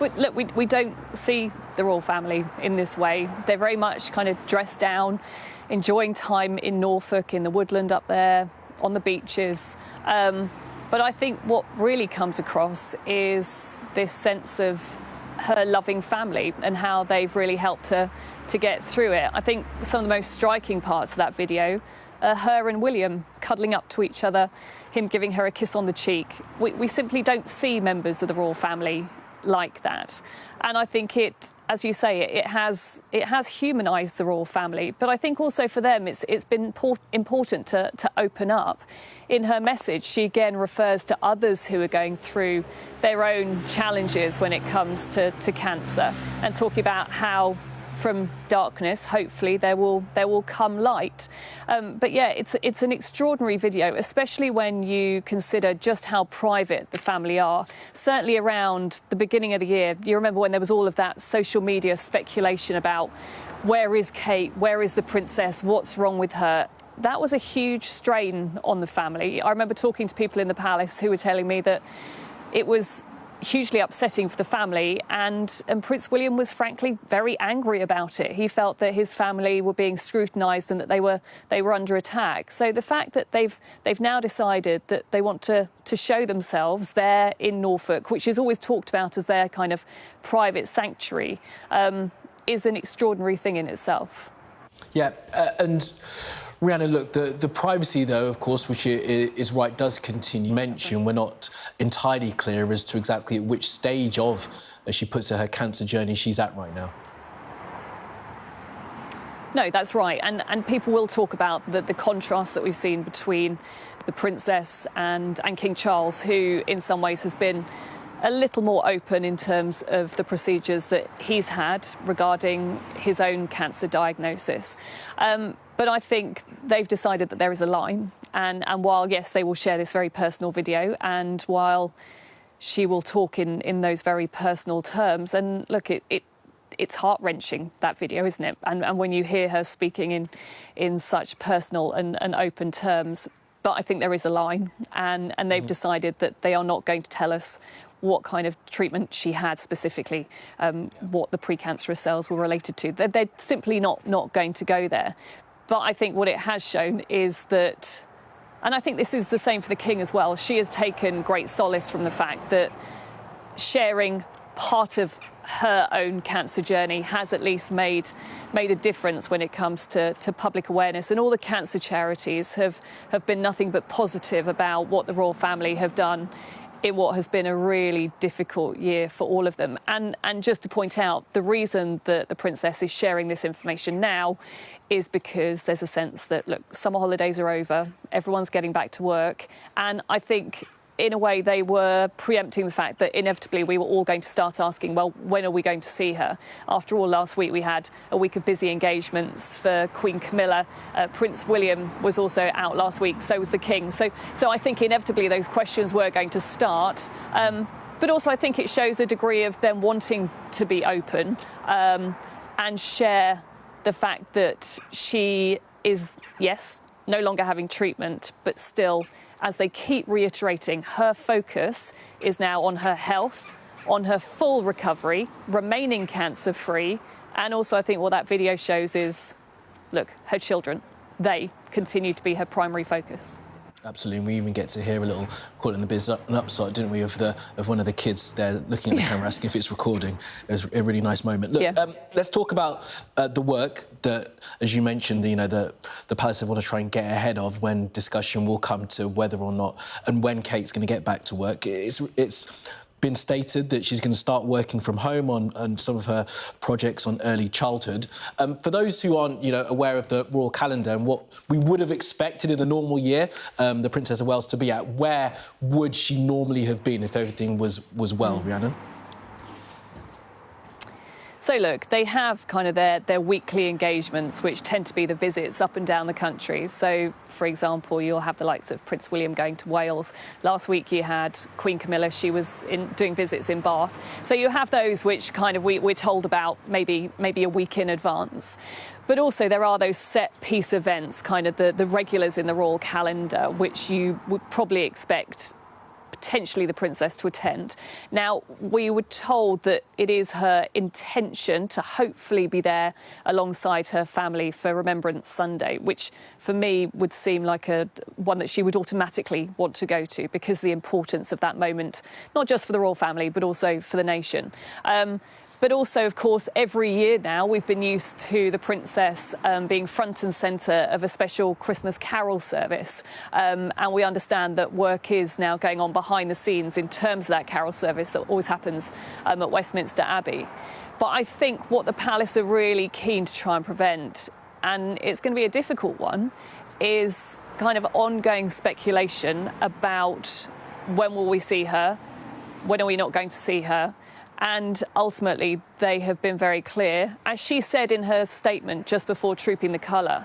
Look, we don't see the royal family in this way. They're very much kind of dressed down, enjoying time in Norfolk, in the woodland up there, on the beaches. But I think what really comes across is this sense of her loving family and how they've really helped her to get through it. I think some of the most striking parts of that video are her and William cuddling up to each other, him giving her a kiss on the cheek. We simply don't see members of the royal family like that. And I think it, as you say, it has humanised the royal family. But I think also for them, it's been important to open up. In her message, she again refers to others who are going through their own challenges when it comes to cancer, and talking about how from darkness, hopefully, there will come light. But yeah, it's an extraordinary video, especially when you consider just how private the family are. Certainly around the beginning of the year, you remember when there was all of that social media speculation about where is Kate, where is the princess, what's wrong with her. That was a huge strain on the family. I remember talking to people in the palace who were telling me that it was hugely upsetting for the family, and Prince William was frankly very angry about it. He felt that his family were being scrutinised and that they were under attack. So the fact that they've now decided that they want to show themselves there in Norfolk, which is always talked about as their kind of private sanctuary, is an extraordinary thing in itself. Yeah, and Rhiannon, look, the privacy, though, of course, which is right, does continue. Mention we're not entirely clear as to exactly at which stage of, as she puts it, her cancer journey she's at right now. No, that's right. And people will talk about the contrast that we've seen between the princess and King Charles, who in some ways has been a little more open in terms of the procedures that he's had regarding his own cancer diagnosis. But I think they've decided that there is a line. And while, yes, they will share this very personal video, and while she will talk in those very personal terms, and look, it's heart-wrenching, that video, isn't it? And when you hear her speaking in such personal and open terms, but I think there is a line, and they've decided that they are not going to tell us what kind of treatment she had specifically, what the precancerous cells were related to. They're simply not going to go there. But I think what it has shown is that, and I think this is the same for the King as well, she has taken great solace from the fact that sharing part of her own cancer journey has at least made a difference when it comes to public awareness. And all the cancer charities have been nothing but positive about what the royal family have done in what has been a really difficult year for all of them. And just to point out, the reason that the princess is sharing this information now is because there's a sense that, look, summer holidays are over, everyone's getting back to work, and I think in a way they were preempting the fact that inevitably we were all going to start asking, well, when are we going to see her? After all, last week we had a week of busy engagements for Queen Camilla. Prince William was also out last week, so was the King. So I think inevitably those questions were going to start. But also I think it shows a degree of them wanting to be open and share the fact that she is, yes, no longer having treatment, but still, as they keep reiterating, her focus is now on her health, on her full recovery, remaining cancer-free. And also I think what that video shows is, look, her children, they continue to be her primary focus. Absolutely, and we even get to hear a little, call it in the biz, an upside, didn't we, of one of the kids there looking at the camera, asking if it's recording. It was a really nice moment. Look, yeah. Let's talk about the work that, as you mentioned, the palace want to try and get ahead of when discussion will come to whether or not and when Kate's going to get back to work. It's been stated that she's going to start working from home on some of her projects on early childhood. For those who aren't, aware of the royal calendar and what we would have expected in a normal year, the Princess of Wales to be at, where would she normally have been if everything was well, Rhiannon? So look, they have kind of their weekly engagements, which tend to be the visits up and down the country. So, for example, you'll have the likes of Prince William going to Wales. Last week you had Queen Camilla, she was doing visits in Bath. So you have those which kind of we're told about maybe a week in advance. But also there are those set-piece events, kind of the regulars in the royal calendar, which you would probably expect potentially the princess to attend. Now, we were told that it is her intention to hopefully be there alongside her family for Remembrance Sunday, which for me would seem like one that she would automatically want to go to because of the importance of that moment, not just for the royal family, but also for the nation. But also, of course, every year now we've been used to the princess being front and centre of a special Christmas carol service. And we understand that work is now going on behind the scenes in terms of that carol service that always happens at Westminster Abbey. But I think what the palace are really keen to try and prevent, and it's going to be a difficult one, is kind of ongoing speculation about when will we see her, when are we not going to see her. And ultimately, they have been very clear. As she said in her statement just before trooping the colour,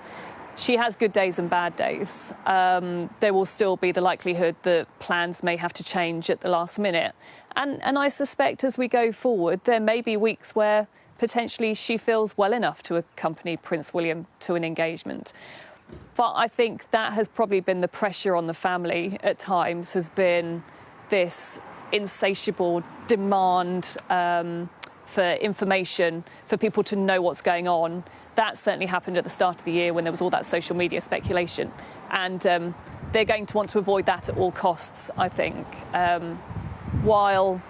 she has good days and bad days. There will still be the likelihood that plans may have to change at the last minute. And I suspect as we go forward, there may be weeks where potentially she feels well enough to accompany Prince William to an engagement. But I think that has probably been the pressure on the family at times, has been this insatiable demand for information, for people to know what's going on. That certainly happened at the start of the year when there was all that social media speculation. And they're going to want to avoid that at all costs, I think, while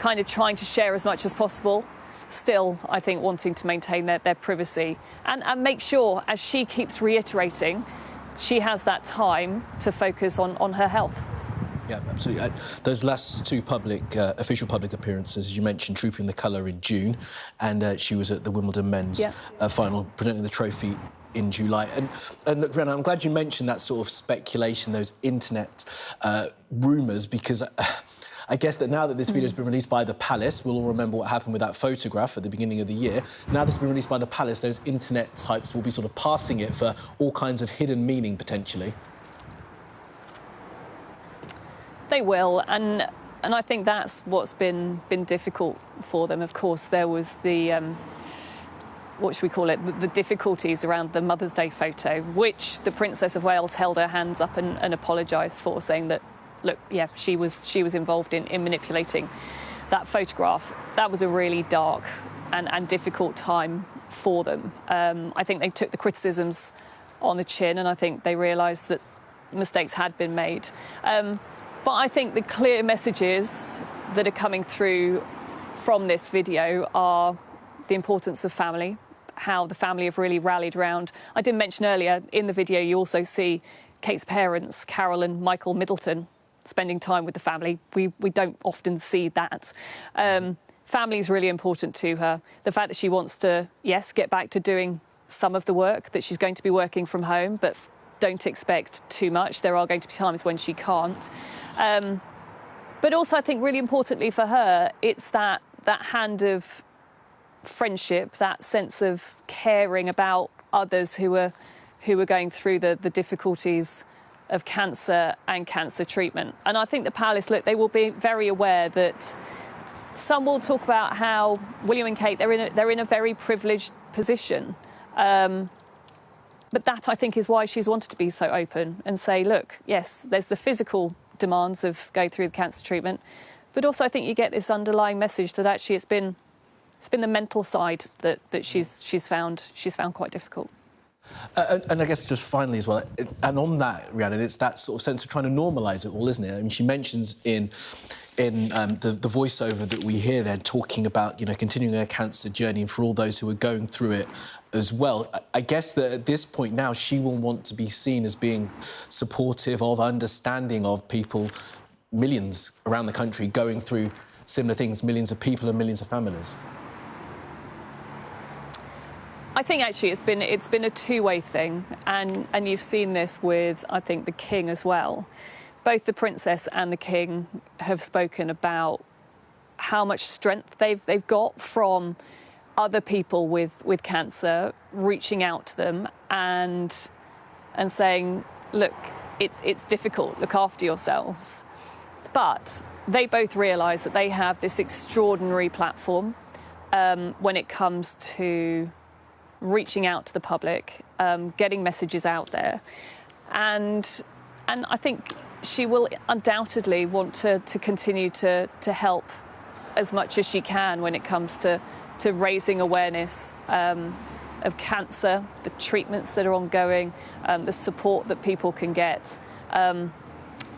kind of trying to share as much as possible, still, I think, wanting to maintain their privacy and make sure, as she keeps reiterating, she has that time to focus on her health. Yeah, absolutely. Those last two official public appearances, as you mentioned, trooping the colour in June, and she was at the Wimbledon men's final, presenting the trophy in July. And look, Rhiannon, I'm glad you mentioned that sort of speculation, those internet rumours, because I guess that now that this video has been released by the Palace, we'll all remember what happened with that photograph at the beginning of the year. Now this has been released by the Palace, those internet types will be sort of passing it for all kinds of hidden meaning, potentially. They will, and I think that's what's been difficult for them. Of course, there was the what should we call it? The difficulties around the Mother's Day photo, which the Princess of Wales held her hands up and apologised for, saying that, look, yeah, she was involved in manipulating that photograph. That was a really dark and difficult time for them. I think they took the criticisms on the chin, and I think they realised that mistakes had been made. But I think the clear messages that are coming through from this video are the importance of family, how the family have really rallied around. I did mention earlier, in the video, you also see Kate's parents, Carol and Michael Middleton, spending time with the family. We don't often see that. Family is really important to her. The fact that she wants to, yes, get back to doing some of the work, that she's going to be working from home, but don't expect too much. There are going to be times when she can't. But also, I think really importantly for her, it's that hand of friendship, that sense of caring about others who are going through the difficulties of cancer and cancer treatment. And I think the Palace, look, they will be very aware that some will talk about how William and Kate, they're in a very privileged position. But that, I think, is why she's wanted to be so open and say, look, yes, there's the physical demands of going through the cancer treatment, but also I think you get this underlying message that actually it's been the mental side that she's found quite difficult. And I guess just finally as well, and on that, Rhiannon, it's that sort of sense of trying to normalise it all, isn't it? I mean, she mentions in the voiceover that we hear there talking about, you know, continuing her cancer journey and for all those who are going through it as well. I guess that at this point now she will want to be seen as being supportive of, understanding of people, millions around the country going through similar things, millions of people and millions of families. I think actually it's been a two-way thing, and you've seen this with, I think, the King as well. Both the Princess and the King have spoken about how much strength they've got from other people with cancer reaching out to them and saying, look, it's difficult, look after yourselves. But they both realise that they have this extraordinary platform when it comes to reaching out to the public, getting messages out there. And I think she will undoubtedly want to continue to help as much as she can when it comes to raising awareness of cancer, the treatments that are ongoing, the support that people can get.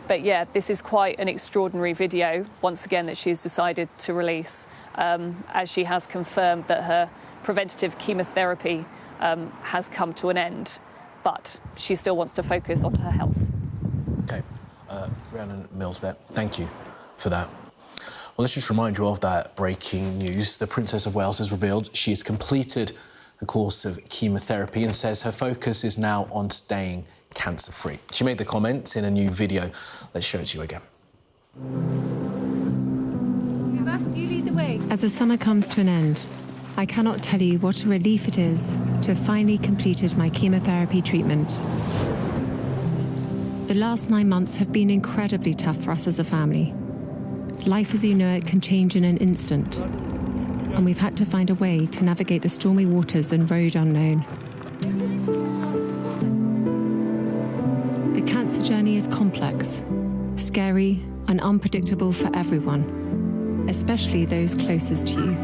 But yeah, this is quite an extraordinary video, once again, that she's decided to release, as she has confirmed that her preventative chemotherapy has come to an end, but she still wants to focus on her health. Okay, Rhiannon Mills there, thank you for that. Well, let's just remind you of that breaking news. The Princess of Wales has revealed she has completed the course of chemotherapy and says her focus is now on staying cancer-free. She made the comments in a new video. Let's show it to you again. You lead the way. As the summer comes to an end, I cannot tell you what a relief it is to have finally completed my chemotherapy treatment. The last 9 months have been incredibly tough for us as a family. Life as you know it can change in an instant, and we've had to find a way to navigate the stormy waters and road unknown. The cancer journey is complex, scary, and unpredictable for everyone, especially those closest to you.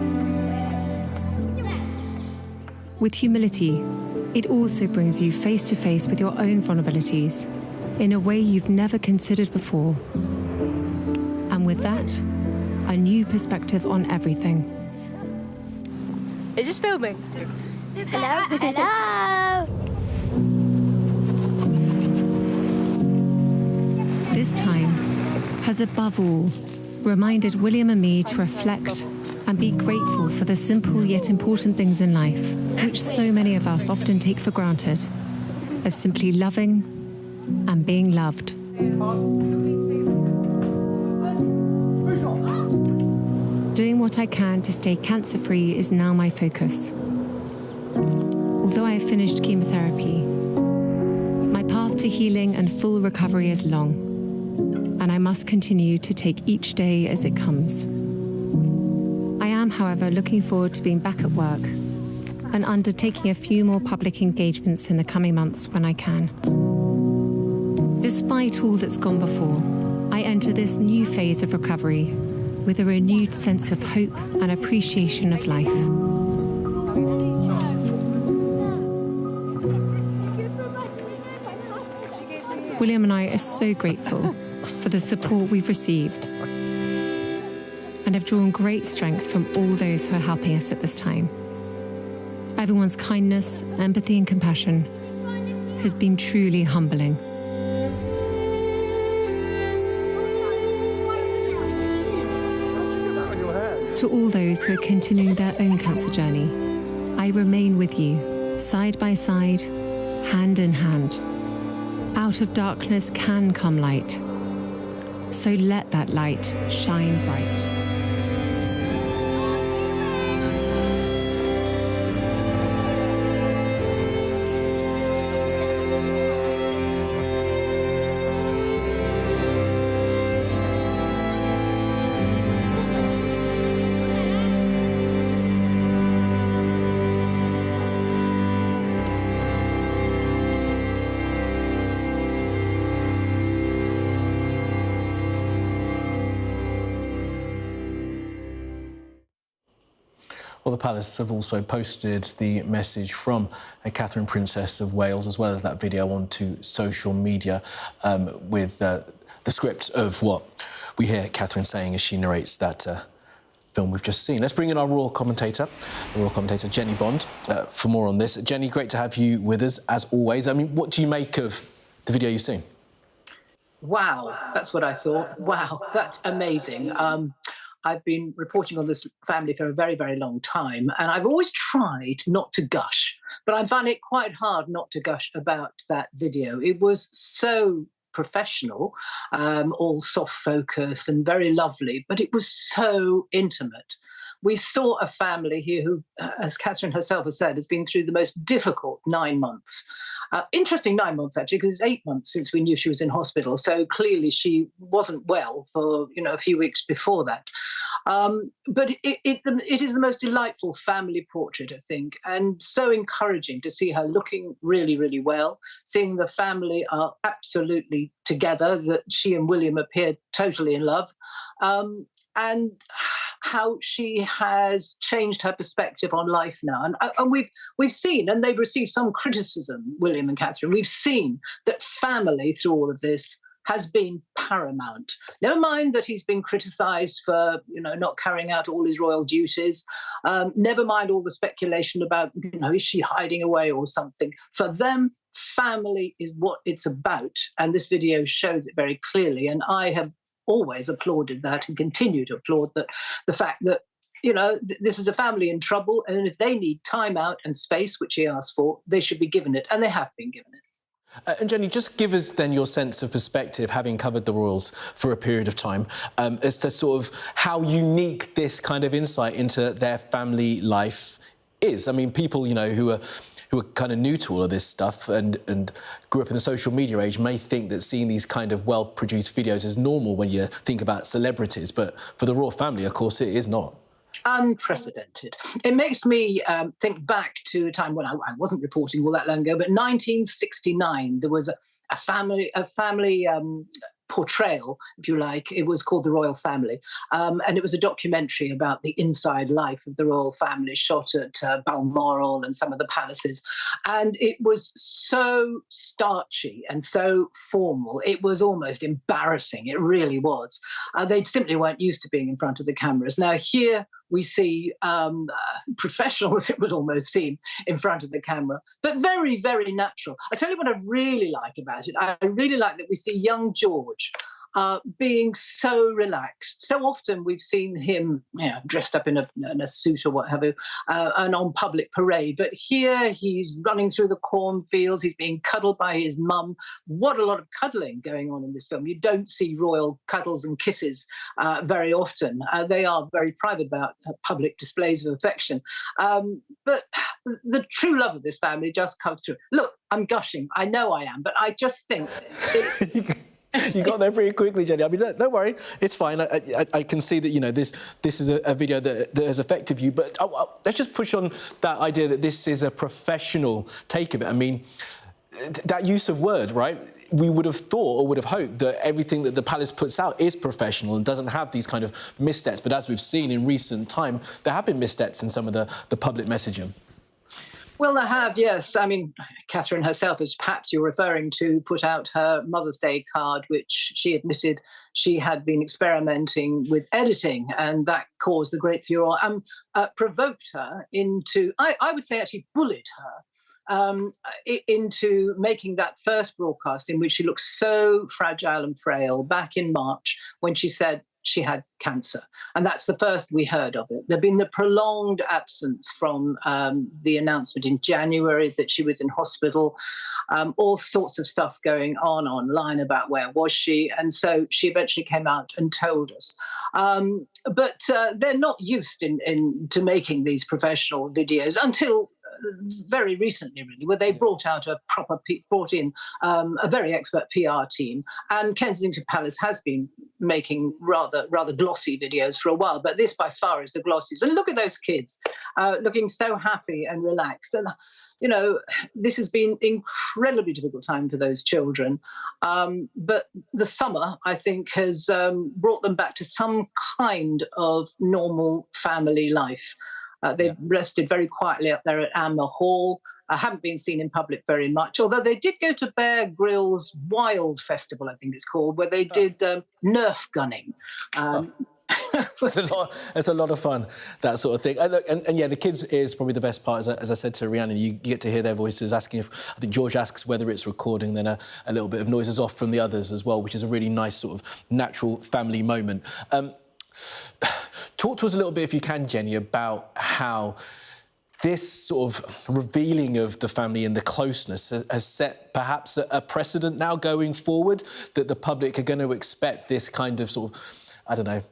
With humility, it also brings you face to face with your own vulnerabilities in a way you've never considered before. And with that, a new perspective on everything. Is this filming? Hello? Hello? This time has above all reminded William and me to reflect and be grateful for the simple yet important things in life, which so many of us often take for granted, of simply loving and being loved. Doing what I can to stay cancer-free is now my focus. Although I have finished chemotherapy, my path to healing and full recovery is long, and I must continue to take each day as it comes. I am, however, looking forward to being back at work and undertaking a few more public engagements in the coming months when I can. Despite all that's gone before, I enter this new phase of recovery with a renewed sense of hope and appreciation of life. William and I are so grateful for the support we've received and have drawn great strength from all those who are helping us at this time. Everyone's kindness, empathy and compassion has been truly humbling. To all those who are continuing their own cancer journey, I remain with you, side by side, hand in hand. Out of darkness can come light, so let that light shine bright. Well, the Palace have also posted the message from Catherine, Princess of Wales, as well as that video onto social media with the script of what we hear Catherine saying as she narrates that film we've just seen. Let's bring in our royal commentator, Jenny Bond, for more on this. Jenny, great to have you with us, as always. I mean, what do you make of the video you've seen? Wow, that's what I thought. Wow, that's amazing. I've been reporting on this family for a very, very long time, and I've always tried not to gush, but I found it quite hard not to gush about that video. It was so professional, all soft focus and very lovely, but it was so intimate. we saw a family here who, as Catherine herself has said, has been through the most difficult 9 months. Interesting 9 months, actually, because it's 8 months since we knew she was in hospital. So clearly she wasn't well for, a few weeks before that. But it is the most delightful family portrait, I think, and so encouraging to see her looking really, really well, seeing the family are absolutely together, that she and William appeared totally in love, and how she has changed her perspective on life now. And we've seen, and they've received some criticism, William and Catherine, we've seen that family through all of this has been paramount. Never mind that he's been criticised for, not carrying out all his royal duties. Never mind all the speculation about, is she hiding away or something. For them, family is what it's about. And this video shows it very clearly. And I have always applauded that and continue to applaud that, the fact that, this is a family in trouble. And if they need time out and space, which he asked for, they should be given it. And they have been given it. And Jenny, just give us then your sense of perspective, having covered the royals for a period of time, as to sort of how unique this kind of insight into their family life is. I mean, people, who are kind of new to all of this stuff and grew up in the social media age may think that seeing these kind of well-produced videos is normal when you think about celebrities, but for the royal family, of course, it is not. Unprecedented. It makes me think back to a time when I wasn't reporting all that long ago, but 1969, there was a family portrayal, if you like. It was called The Royal Family. And it was a documentary about the inside life of the royal family, shot at Balmoral and some of the palaces. And it was so starchy and so formal. It was almost embarrassing. It really was. They simply weren't used to being in front of the cameras. Now, here we see professionals, it would almost seem, in front of the camera, but very, very natural. I tell you what I really like about it. I really like that we see young George being so relaxed. So often we've seen him, dressed up in a suit or what have you, and on public parade. But here he's running through the cornfields. He's being cuddled by his mum. What a lot of cuddling going on in this film. You don't see royal cuddles and kisses very often. They are very private about public displays of affection. But the true love of this family just comes through. Look, I'm gushing. I know I am, but I just think... You got there pretty quickly, Jenny. I mean, don't worry, it's fine. I can see that, this is a video that has affected you, but let's just push on that idea that this is a professional take of it. I mean, that use of word, right? We would have thought or would have hoped that everything that the palace puts out is professional and doesn't have these kind of missteps. But as we've seen in recent time, there have been missteps in some of the public messaging. Well, they have, yes. I mean, Catherine herself, as perhaps you're referring to, put out her Mother's Day card, which she admitted she had been experimenting with editing, and that caused the great furore, provoked her into, I would say actually bullied her, into making that first broadcast in which she looked so fragile and frail back in March when she said she had cancer. And that's the first we heard of it. There'd been the prolonged absence from the announcement in January that she was in hospital, all sorts of stuff going on online about where was she. And so she eventually came out and told us. But they're not used to making these professional videos until very recently, really, where they brought in a very expert PR team. And Kensington Palace has been making rather glossy videos for a while, but this by far is the glossiest. And look at those kids looking so happy and relaxed. And this has been incredibly difficult time for those children. But the summer, I think, has brought them back to some kind of normal family life. They've rested very quietly up there at Amber Hall. I haven't been seen in public very much, although they did go to Bear Grylls Wild Festival, I think it's called, where they did Nerf gunning. It's a lot of fun, that sort of thing. And yeah, the kids is probably the best part. As I said to Rhiannon, you get to hear their voices asking if... I think George asks whether it's recording, then a little bit of noise is off from the others as well, which is a really nice sort of natural family moment. Talk to us a little bit, if you can, Jenny, about how this sort of revealing of the family and the closeness has set perhaps a precedent now going forward, that the public are going to expect this kind of sort of, I don't know,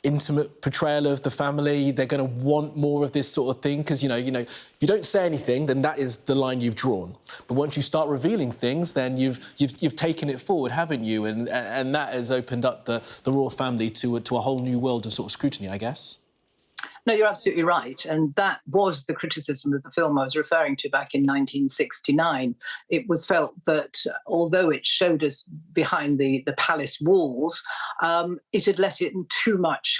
intimate portrayal of the family. They're going to want more of this sort of thing because, you don't say anything, then that is the line you've drawn. But once you start revealing things, then you've taken it forward, haven't you? And that has opened up the royal family to a whole new world of sort of scrutiny, I guess. No, you're absolutely right. And that was the criticism of the film I was referring to back in 1969. It was felt that although it showed us behind the palace walls, it had let in too much,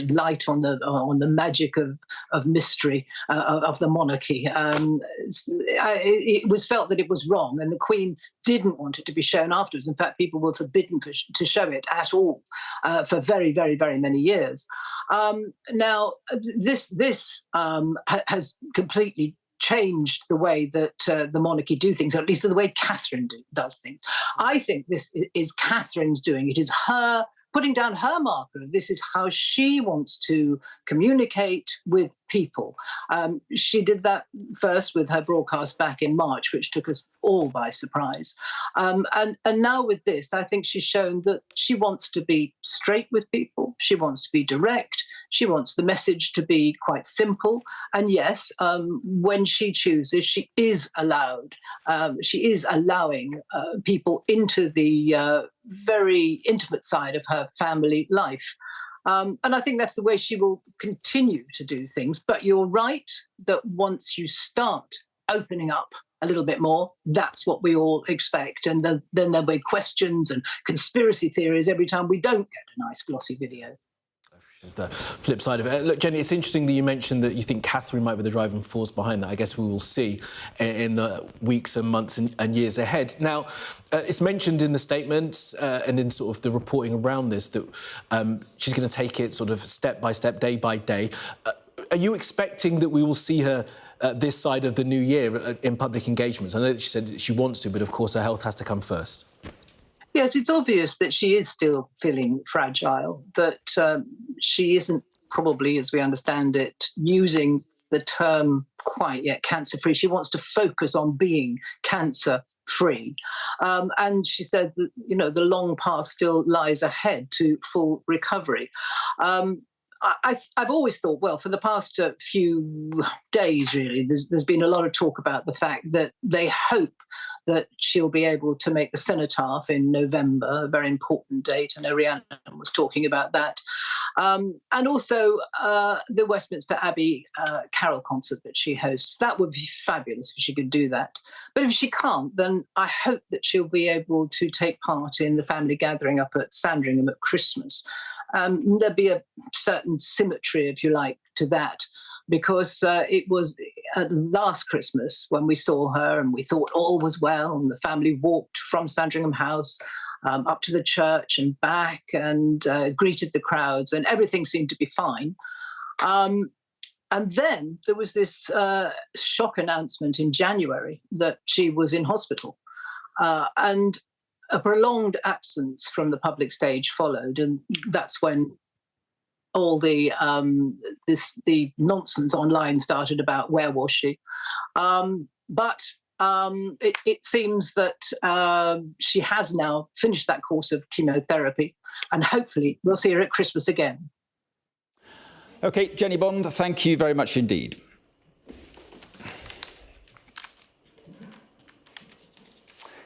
light on the magic of mystery of the monarchy. It was felt that it was wrong, and the Queen didn't want it to be shown afterwards. In fact, people were forbidden to show it at all for very, very, very many years. Now, this has completely changed the way that the monarchy do things, or at least the way Catherine does things. I think this is Catherine's doing. It is her putting down her marker. This is how she wants to communicate with people. She did that first with her broadcast back in March, which took us all by surprise. And now with this, I think she's shown that she wants to be straight with people. She wants to be direct. She wants the message to be quite simple. And yes, when she chooses, she is allowed. She is allowing people into the very intimate side of her family life. And I think that's the way she will continue to do things. But you're right that once you start opening up a little bit more, that's what we all expect. And then there'll be questions and conspiracy theories every time we don't get a nice glossy video. Is the flip side of it. Look, Jenny, it's interesting that you mentioned that you think Catherine might be the driving force behind that. I guess we will see in the weeks and months and years ahead. Now, it's mentioned in the statements and in sort of the reporting around this that she's going to take it sort of step by step, day by day. Are you expecting that we will see her this side of the new year in public engagements? I know that she said that she wants to, but of course her health has to come first. Yes, it's obvious that she is still feeling fragile, that she isn't probably, as we understand it, using the term quite yet cancer-free. She wants to focus on being cancer-free. And she said that, the long path still lies ahead to full recovery. I've always thought, well, for the past few days, really, there's been a lot of talk about the fact that they hope that she'll be able to make the cenotaph in November, a very important date. I know Rhiannon was talking about that. And also the Westminster Abbey carol concert that she hosts. That would be fabulous if she could do that. But if she can't, then I hope that she'll be able to take part in the family gathering up at Sandringham at Christmas. There'd be a certain symmetry, if you like, to that, because it was last Christmas when we saw her and we thought all was well, and the family walked from Sandringham House up to the church and back and greeted the crowds, and everything seemed to be fine. And then there was this shock announcement in January that she was in hospital. And a prolonged absence from the public stage followed, and that's when all the nonsense online started about where was she. But it seems that she has now finished that course of chemotherapy, and hopefully we'll see her at Christmas again. OK, Jenny Bond, thank you very much indeed.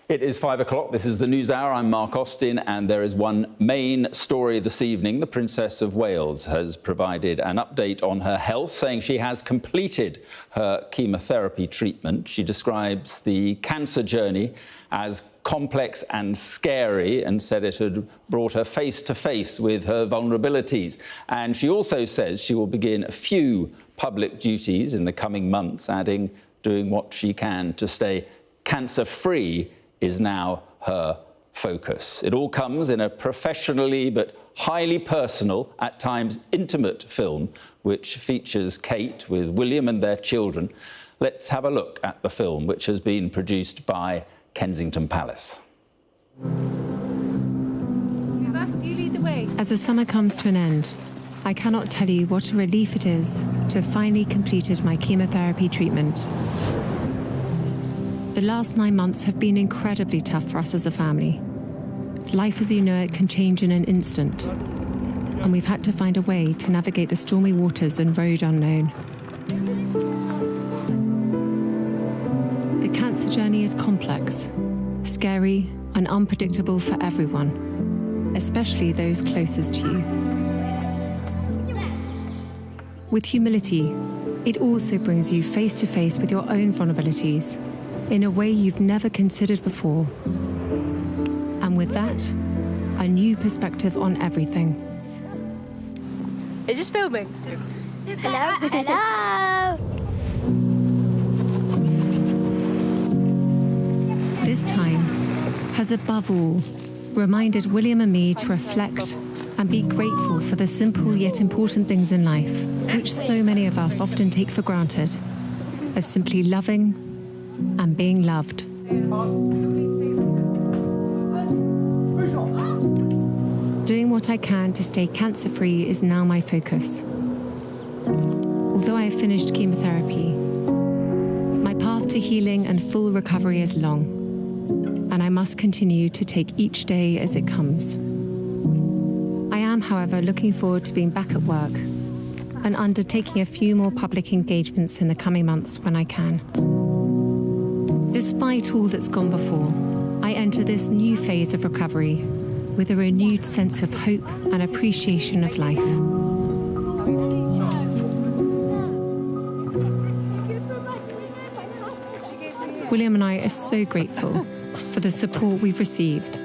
It is 5 o'clock. This is the News Hour. I'm Mark Austin, and there is one main story this evening. The Princess of Wales has provided an update on her health, saying she has completed her chemotherapy treatment. She describes the cancer journey as complex and scary, and said it had brought her face to face with her vulnerabilities. And she also says she will begin a few public duties in the coming months, adding doing what she can to stay cancer-free is now her focus. It all comes in a professionally but highly personal, at times intimate film, which features Kate with William and their children. Let's have a look at the film, which has been produced by Kensington Palace. Max, you lead the way. As the summer comes to an end, I cannot tell you what a relief it is to have finally completed my chemotherapy treatment. The last 9 months have been incredibly tough for us as a family. Life as you know it can change in an instant. and we've had to find a way to navigate the stormy waters and road unknown. The cancer journey is complex, scary, and unpredictable for everyone, especially those closest to you. With humility, it also brings you face to face with your own vulnerabilities in a way you've never considered before. And with that, a new perspective on everything. Is this filming? Hello? Hello? This time has above all reminded William and me to reflect and be grateful for the simple yet important things in life, which so many of us often take for granted, of simply loving and being loved. Doing what I can to stay cancer-free is now my focus. Although I have finished chemotherapy, my path to healing and full recovery is long, and I must continue to take each day as it comes. I am, however, looking forward to being back at work and undertaking a few more public engagements in the coming months when I can. Despite all that's gone before, I enter this new phase of recovery with a renewed sense of hope and appreciation of life. William and I are so grateful for the support we've received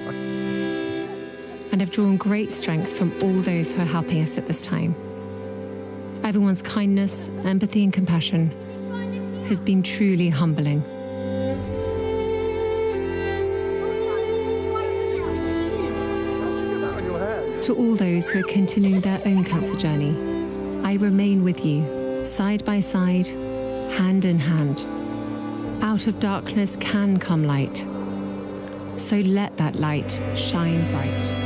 and have drawn great strength from all those who are helping us at this time. Everyone's kindness, empathy, and compassion has been truly humbling. To all those who are continuing their own cancer journey, I remain with you, side by side, hand in hand. Out of darkness can come light, so let that light shine bright.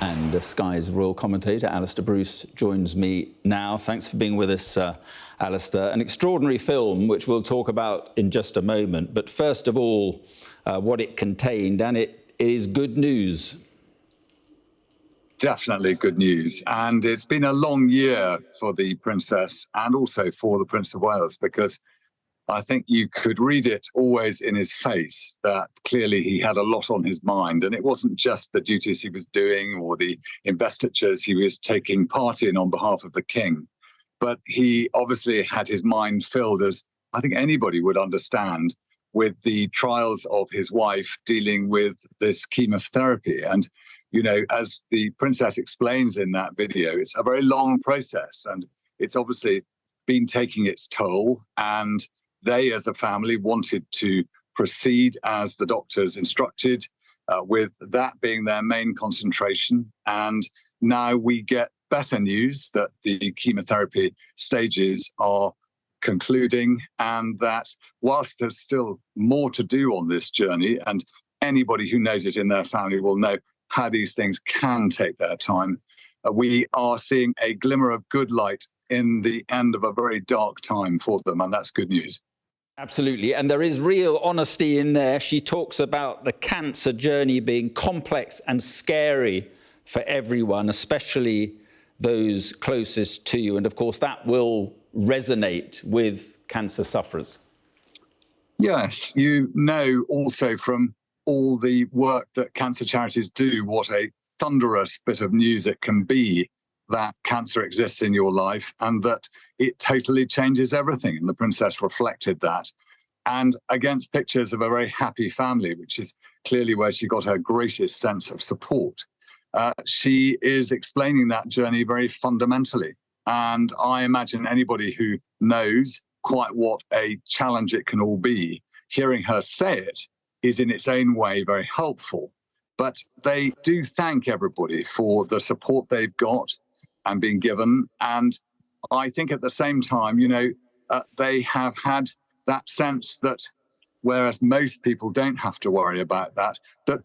And Sky's royal commentator, Alistair Bruce, joins me now. Thanks for being with us, Alistair. An extraordinary film, which we'll talk about in just a moment. But first of all, what it contained, and it is good news. Definitely good news. And it's been a long year for the Princess and also for the Prince of Wales, because I think you could read it always in his face that clearly he had a lot on his mind. And it wasn't just the duties he was doing or the investitures he was taking part in on behalf of the king, but he obviously had his mind filled, as I think anybody would understand, with the trials of his wife dealing with this chemotherapy. And, you know, as the Princess explains in that video, it's a very long process and it's obviously been taking its toll. And they, as a family, wanted to proceed as the doctors instructed, with that being their main concentration. And now we get better news that the chemotherapy stages are concluding, and that whilst there's still more to do on this journey, and anybody who knows it in their family will know how these things can take their time, we are seeing a glimmer of good light in the end of a very dark time for them, and that's good news. Absolutely, and there is real honesty in there. She talks about the cancer journey being complex and scary for everyone, especially those closest to you. And of course, that will resonate with cancer sufferers. Yes, you know also from all the work that cancer charities do what a thunderous bit of news it can be that cancer exists in your life and that it totally changes everything. And the Princess reflected that. And against pictures of a very happy family, which is clearly where she got her greatest sense of support, she is explaining that journey very fundamentally. And I imagine anybody who knows quite what a challenge it can all be, hearing her say it is in its own way very helpful. But they do thank everybody for the support they've got and been given. And I think at the same time, they have had that sense that, whereas most people don't have to worry about that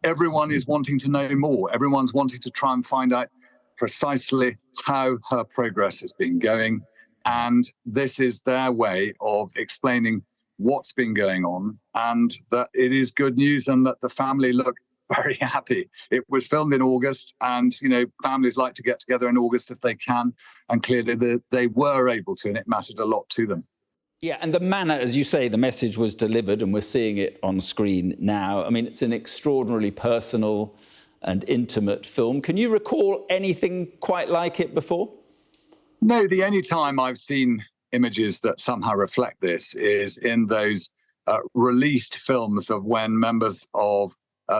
everyone is wanting to know more. Everyone's wanting to try and find out precisely how her progress has been going. And this is their way of explaining what's been going on, and that it is good news, and that the family look very happy. It was filmed in August, and families like to get together in August if they can, and clearly they were able to, and it mattered a lot to them. Yeah, and the manner, as you say, the message was delivered, and we're seeing it on screen now. I mean, it's an extraordinarily personal and intimate film. Can you recall anything quite like it before? No, the only time I've seen images that somehow reflect this is in those released films of when members of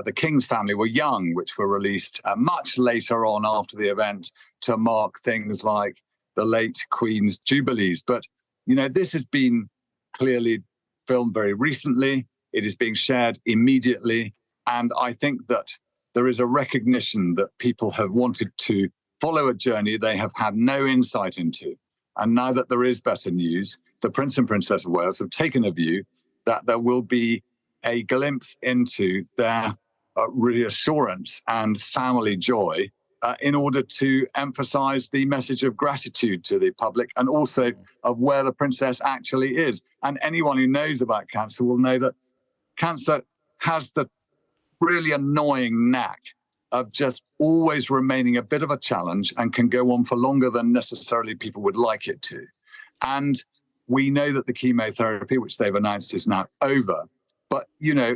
the King's family were young, which were released much later on after the event to mark things like the late Queen's Jubilees. But, this has been clearly filmed very recently. It is being shared immediately. And I think that there is a recognition that people have wanted to follow a journey they have had no insight into. And now that there is better news, the Prince and Princess of Wales have taken a view that there will be a glimpse into their reassurance and family joy in order to emphasize the message of gratitude to the public, and also of where the princess actually is. And anyone who knows about cancer will know that cancer has the really annoying knack of just always remaining a bit of a challenge, and can go on for longer than necessarily people would like it to. And we know that the chemotherapy, which they've announced, is now over. But,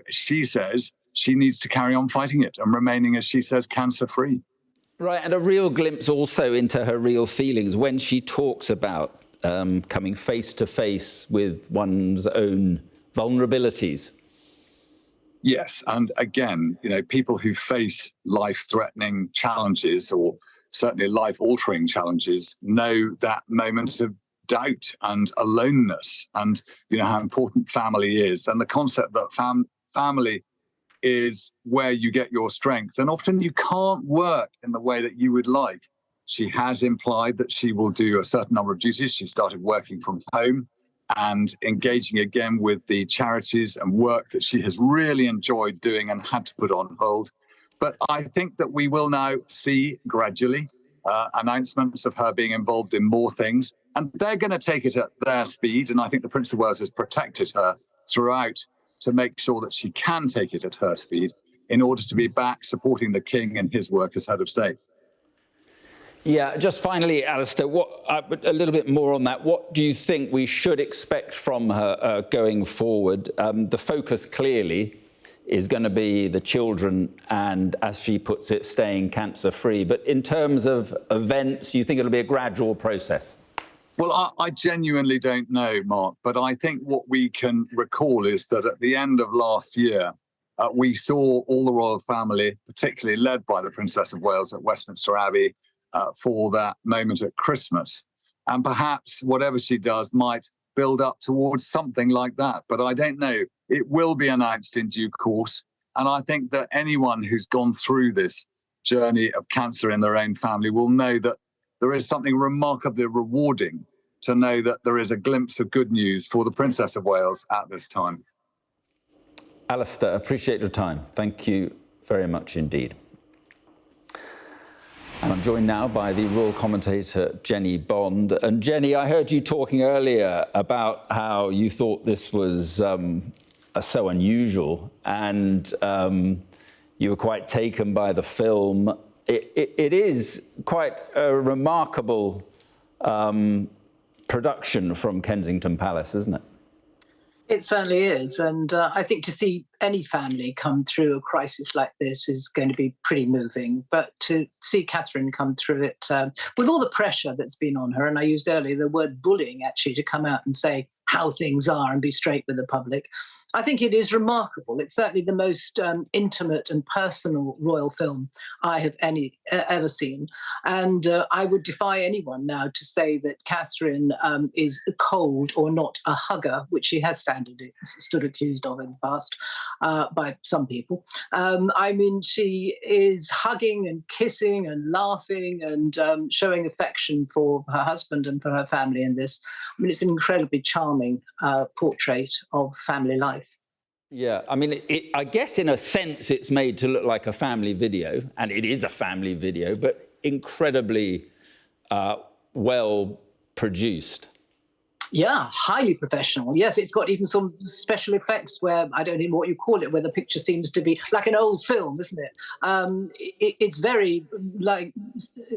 she says she needs to carry on fighting it and remaining, as she says, cancer-free. Right, and a real glimpse also into her real feelings when she talks about coming face to face with one's own vulnerabilities. Yes, and again, people who face life-threatening challenges, or certainly life-altering challenges, know that moment of doubt and aloneness, and how important family is, and the concept that family is where you get your strength. And often you can't work in the way that you would like. She has implied that she will do a certain number of duties. She started working from home and engaging again with the charities and work that she has really enjoyed doing and had to put on hold. But I think that we will now see gradually announcements of her being involved in more things, and they're going to take it at their speed. And I think the Prince of Wales has protected her throughout to make sure that she can take it at her speed in order to be back supporting the King and his work as head of state. Yeah, just finally, Alistair, a little bit more on that. What do you think we should expect from her going forward? The focus clearly is going to be the children and, as she puts it, staying cancer-free. But in terms of events, you think it'll be a gradual process? Well, I genuinely don't know, Mark, but I think what we can recall is that at the end of last year, we saw all the royal family, particularly led by the Princess of Wales at Westminster Abbey, for that moment at Christmas. And perhaps whatever she does might build up towards something like that. But I don't know. It will be announced in due course. And I think that anyone who's gone through this journey of cancer in their own family will know that there is something remarkably rewarding to know that there is a glimpse of good news for the Princess of Wales at this time. Alistair, appreciate your time. Thank you very much indeed. And I'm joined now by the royal commentator, Jenny Bond. And Jenny, I heard you talking earlier about how you thought this was so unusual, and you were quite taken by the film. It is quite a remarkable production from Kensington Palace, isn't it? It certainly is. And I think to see any family come through a crisis like this is going to be pretty moving. But to see Catherine come through it with all the pressure that's been on her, and I used earlier the word bullying, actually, to come out and say how things are and be straight with the public, I think it is remarkable. It's certainly the most intimate and personal royal film I have ever seen. And I would defy anyone now to say that Catherine is cold or not a hugger, which she has stood accused of in the past. by some people. I mean, she is hugging and kissing and laughing and showing affection for her husband and for her family in this. I mean, it's an incredibly charming portrait of family life. Yeah, I mean, I guess in a sense it's made to look like a family video, and it is a family video, but incredibly well produced. Yeah, highly professional. Yes, it's got even some special effects where, I don't know what you call it, where the picture seems to be like an old film, isn't it? It's very like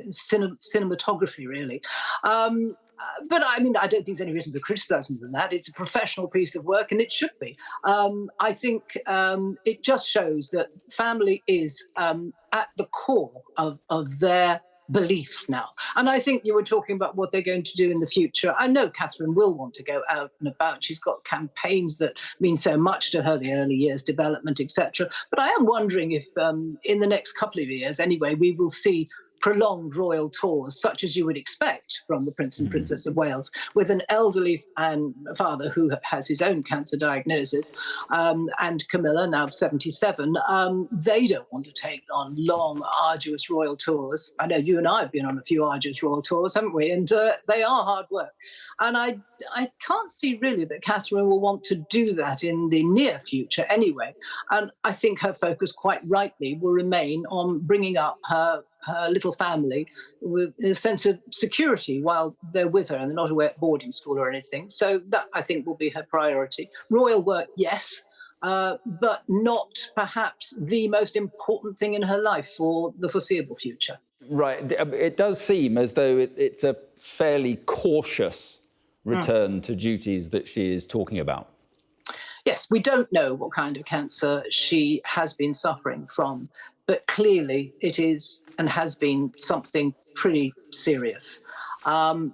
cinematography, really. But I mean, I don't think there's any reason to criticize them than that. It's a professional piece of work, and it should be. I think it just shows that family is at the core of their beliefs now. And I think you were talking about what they're going to do in the future. I know Catherine will want to go out and about. She's got campaigns that mean so much to her, the early years development, etc. But I am wondering if in the next couple of years, anyway, we will see prolonged royal tours, such as you would expect from the Prince and Princess of Wales, with an elderly father who has his own cancer diagnosis, and Camilla, now 77. They don't want to take on long, arduous royal tours. I know you and I have been on a few arduous royal tours, haven't we? And they are hard work. And I can't see really that Catherine will want to do that in the near future anyway. And I think her focus, quite rightly, will remain on bringing up her little family with a sense of security while they're with her and they're not away at boarding school or anything. So that, I think, will be her priority. Royal work, yes, but not perhaps the most important thing in her life for the foreseeable future. Right. It does seem as though it's a fairly cautious return to duties that she is talking about. Yes, we don't know what kind of cancer she has been suffering from, but clearly it is and has been something pretty serious. And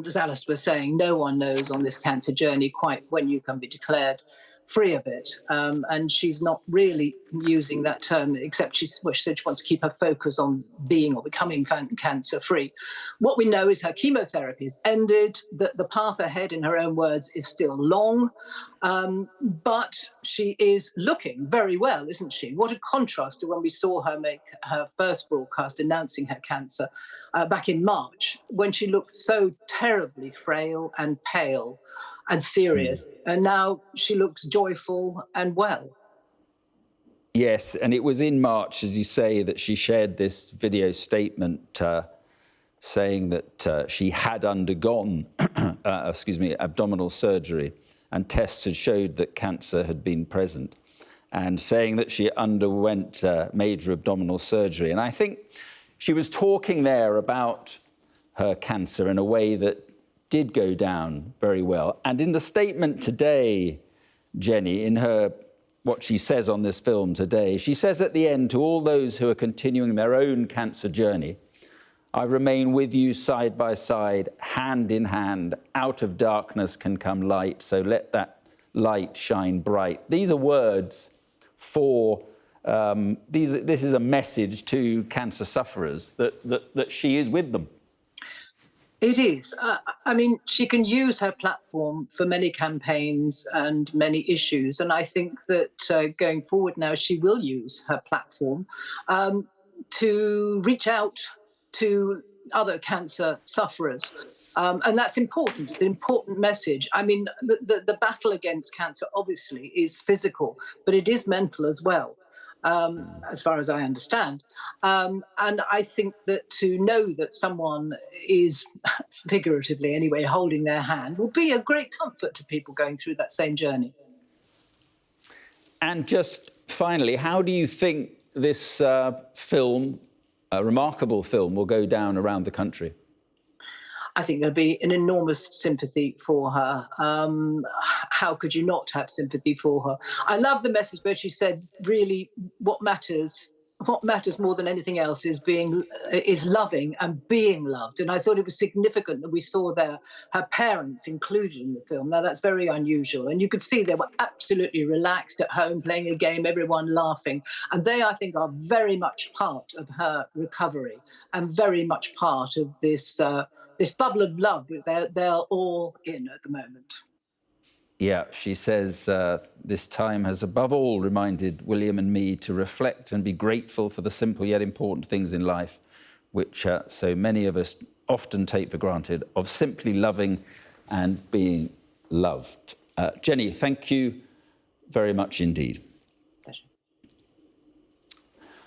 as Alice was saying, no one knows on this cancer journey quite when you can be declared free of it. And she's not really using that term, except she said she wants to keep her focus on being or becoming cancer free. What we know is her chemotherapy is ended, that the path ahead, in her own words, is still long, but she is looking very well, isn't she? What a contrast to when we saw her make her first broadcast announcing her cancer back in March, when she looked so terribly frail and pale and serious, and now she looks joyful and well. Yes, and it was in March, as you say, that she shared this video statement saying that she had undergone, abdominal surgery, and tests had showed that cancer had been present, and saying that she underwent major abdominal surgery. And I think she was talking there about her cancer in a way that did go down very well. And in the statement today, Jenny, in what she says on this film today, she says at the end, to all those who are continuing their own cancer journey, I remain with you side by side, hand in hand. Out of darkness can come light, so let that light shine bright. These are words for, this is a message to cancer sufferers that she is with them. It is. I mean, she can use her platform for many campaigns and many issues. And I think that going forward now, she will use her platform to reach out to other cancer sufferers. And that's important, an important message. I mean, the battle against cancer, obviously, is physical, but it is mental as well. As far as I understand. And I think that to know that someone is, figuratively anyway, holding their hand will be a great comfort to people going through that same journey. And just finally, how do you think this film, a remarkable film, will go down around the country? I think there'll be an enormous sympathy for her. How could you not have sympathy for her? I love the message where she said, really, what matters more than anything else is loving and being loved. And I thought it was significant that we saw there her parents included in the film. Now, that's very unusual. And you could see they were absolutely relaxed at home, playing a game, everyone laughing. And they, I think, are very much part of her recovery and very much part of this bubble of love they're all in at the moment. Yeah, she says this time has above all reminded William and me to reflect and be grateful for the simple yet important things in life, which so many of us often take for granted, of simply loving and being loved. Jenny, thank you very much indeed. Pleasure.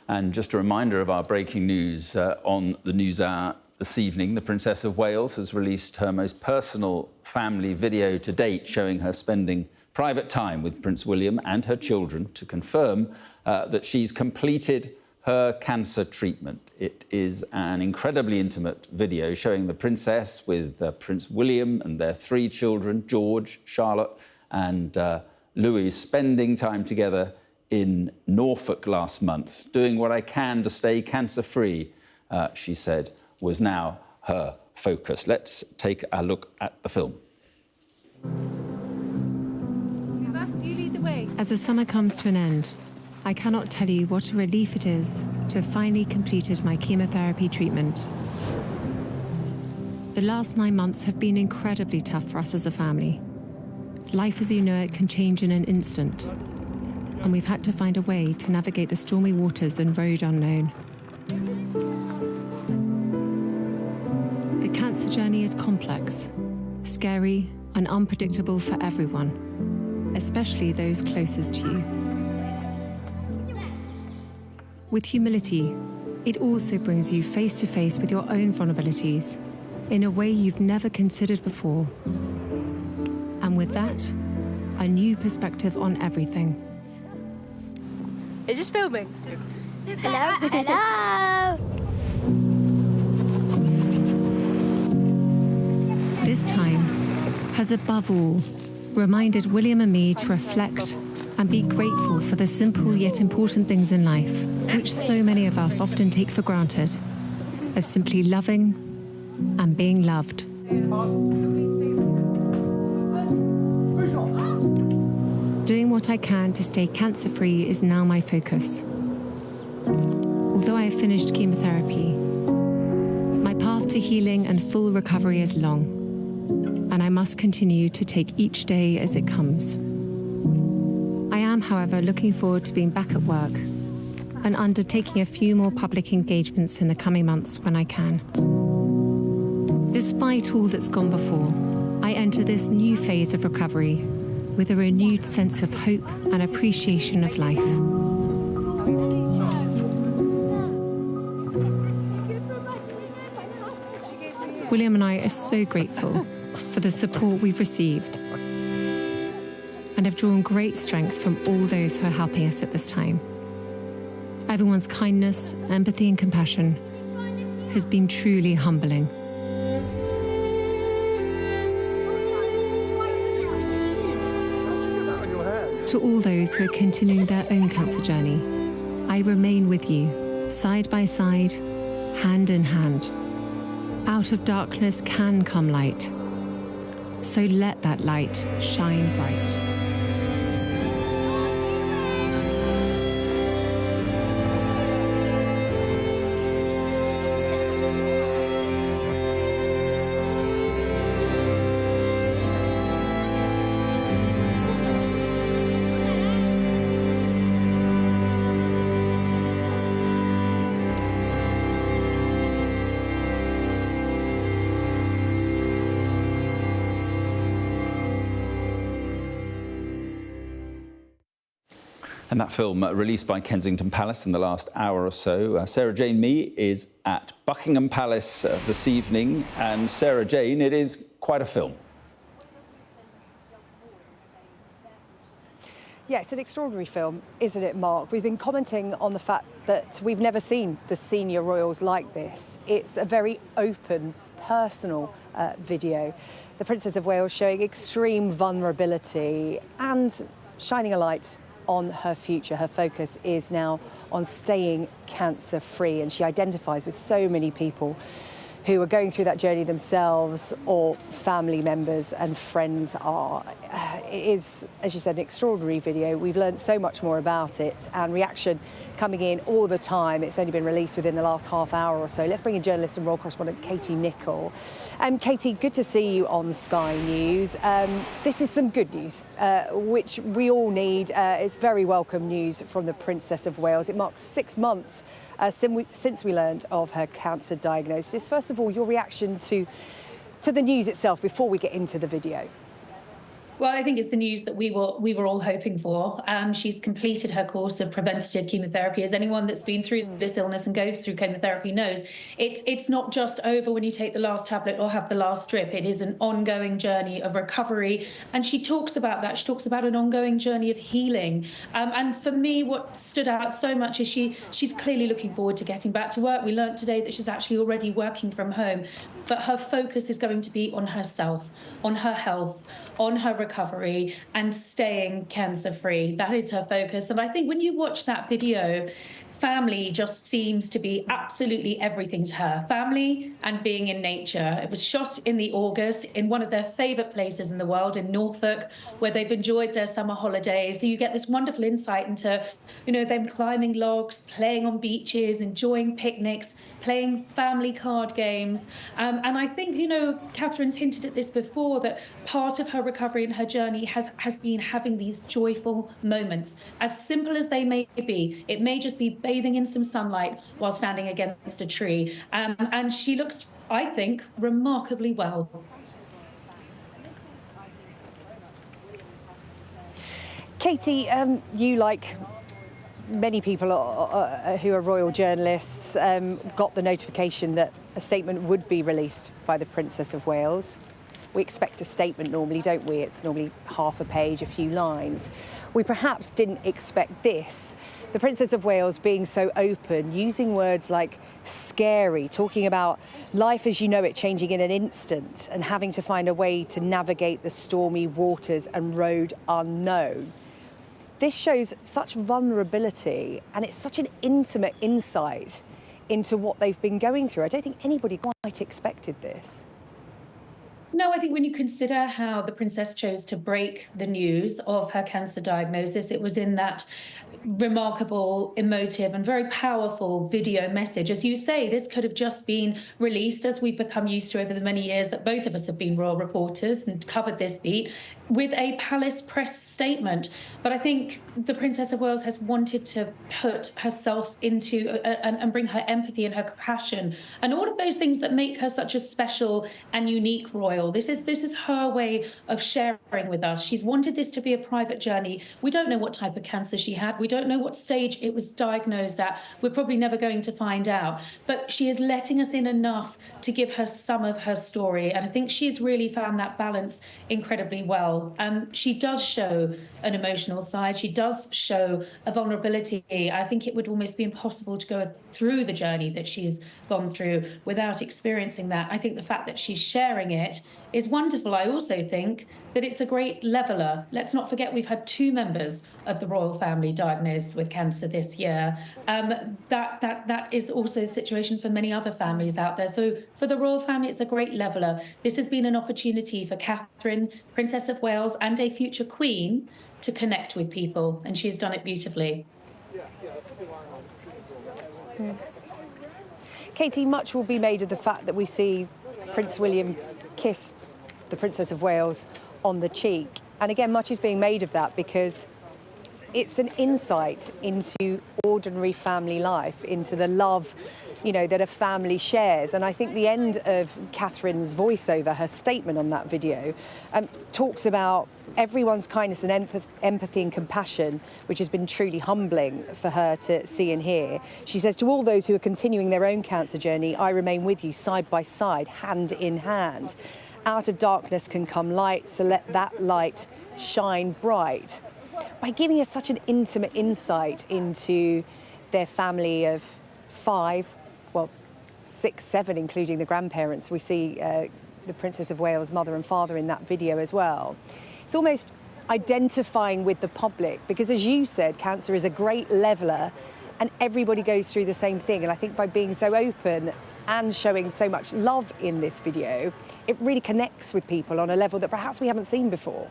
And just a reminder of our breaking news on the NewsHour this evening. The Princess of Wales has released her most personal family video to date, showing her spending private time with Prince William and her children to confirm that she's completed her cancer treatment. It is an incredibly intimate video showing the princess with Prince William and their 3 children, George, Charlotte and Louis, spending time together in Norfolk last month. Doing what I can to stay cancer-free, she said, was now her focus. Let's take a look at the film. As the summer comes to an end, I cannot tell you what a relief it is to have finally completed my chemotherapy treatment. The last 9 months have been incredibly tough for us as a family. Life as you know it can change in an instant, and we've had to find a way to navigate the stormy waters and road unknown. The cancer journey is complex, scary, and unpredictable for everyone, especially those closest to you. With humility, it also brings you face to face with your own vulnerabilities in a way you've never considered before. And with that, a new perspective on everything. Is this filming? Hello? Hello? This time has above all reminded William and me to reflect and be grateful for the simple yet important things in life, which so many of us often take for granted, of simply loving and being loved. Doing what I can to stay cancer-free is now my focus. Although I have finished chemotherapy, my path to healing and full recovery is long, and I must continue to take each day as it comes. I am, however, looking forward to being back at work and undertaking a few more public engagements in the coming months when I can. Despite all that's gone before, I enter this new phase of recovery with a renewed sense of hope and appreciation of life. William and I are so grateful for the support we've received and have drawn great strength from all those who are helping us at this time. Everyone's kindness, empathy and compassion has been truly humbling. To all those who are continuing their own cancer journey, I remain with you, side by side, hand in hand. Out of darkness can come light, so let that light shine bright. And that film, released by Kensington Palace in the last hour or so. Sarah Jane Mee is at Buckingham Palace this evening. And Sarah Jane, it is quite a film. Yeah, it's an extraordinary film, isn't it, Mark? We've been commenting on the fact that we've never seen the senior royals like this. It's a very open, personal video. The Princess of Wales showing extreme vulnerability and shining a light on her future. Her focus is now on staying cancer-free, and she identifies with so many people who are going through that journey themselves or family members and friends are. It is, as you said, an extraordinary video. We've learned so much more about it, and reaction coming in all the time. It's only been released within the last half hour or so. Let's bring in journalist and royal correspondent Katie Nicholl. Katie, good to see you on Sky News. This is some good news, which we all need. It's very welcome news from the Princess of Wales. It marks 6 months since we learned of her cancer diagnosis. First of all, your reaction to the news itself before we get into the video. Well, I think it's the news that we were all hoping for. She's completed her course of preventative chemotherapy. As anyone that's been through this illness and goes through chemotherapy knows, it's not just over when you take the last tablet or have the last drip. It is an ongoing journey of recovery. And she talks about that. She talks about an ongoing journey of healing. And for me, what stood out so much is she's clearly looking forward to getting back to work. We learned today that she's actually already working from home. But her focus is going to be on herself, on her health, on her recovery, and staying cancer-free. That is her focus. And I think when you watch that video, family just seems to be absolutely everything to her. Family and being in nature. It was shot in the August in one of their favourite places in the world, in Norfolk, where they've enjoyed their summer holidays. So you get this wonderful insight into, them climbing logs, playing on beaches, enjoying picnics, playing family card games. And I think, Catherine's hinted at this before, that part of her recovery and her journey has been having these joyful moments. As simple as they may be, it may just be bathing in some sunlight while standing against a tree. And she looks, I think, remarkably well. Katie, you, like many people who are royal journalists, got the notification that a statement would be released by the Princess of Wales. We expect a statement normally, don't we? It's normally half a page, a few lines. We perhaps didn't expect this. The Princess of Wales being so open, using words like scary, talking about life as you know it changing in an instant and having to find a way to navigate the stormy waters and road unknown. This shows such vulnerability, and it's such an intimate insight into what they've been going through. I don't think anybody quite expected this. No, I think when you consider how the princess chose to break the news of her cancer diagnosis, it was in that remarkable, emotive and very powerful video message. As you say, this could have just been released, as we've become used to over the many years that both of us have been royal reporters and covered this beat, with a palace press statement. But I think the Princess of Wales has wanted to put herself into and bring her empathy and her compassion and all of those things that make her such a special and unique royal. This is her way of sharing with us. She's wanted this to be a private journey. We don't know what type of cancer she had. We don't know what stage it was diagnosed at. We're probably never going to find out. But she is letting us in enough to give her some of her story. And I think she's really found that balance incredibly well. She does show an emotional side. She does show a vulnerability. I think it would almost be impossible to go through the journey that she's gone through without experiencing that. I think the fact that she's sharing it is wonderful. I also think that it's a great leveller. Let's not forget we've had 2 members of the royal family diagnosed with cancer this year. That is also the situation for many other families out there. So for the royal family, it's a great leveller. This has been an opportunity for Catherine, Princess of Wales, and a future queen to connect with people, and she's done it beautifully. Katie, much will be made of the fact that we see Prince William kiss the Princess of Wales on the cheek. And again, much is being made of that because it's an insight into ordinary family life, into the love, that a family shares. And I think the end of Catherine's voiceover, her statement on that video, talks about everyone's kindness and empathy and compassion, which has been truly humbling for her to see and hear. She says, to all those who are continuing their own cancer journey, I remain with you side by side, hand in hand. Out of darkness can come light, so let that light shine bright. By giving us such an intimate insight into their family of 5, 6, 7, including the grandparents. We see the Princess of Wales' mother and father in that video as well. It's almost identifying with the public because, as you said, cancer is a great leveller and everybody goes through the same thing. And I think by being so open and showing so much love in this video, it really connects with people on a level that perhaps we haven't seen before.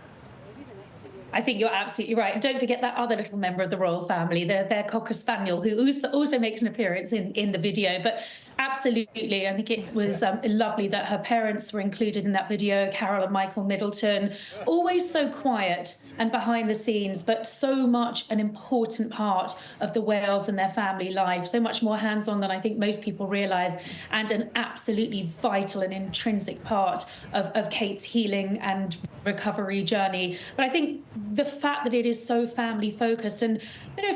I think you're absolutely right. And don't forget that other little member of the royal family, their Cocker Spaniel, who also makes an appearance in the video. But absolutely, I think it was lovely that her parents were included in that video, Carol and Michael Middleton. Always so quiet and behind the scenes, but so much an important part of the Wales and their family life, so much more hands-on than I think most people realise, and an absolutely vital and intrinsic part of Kate's healing and recovery journey. But I think the fact that it is so family focused, and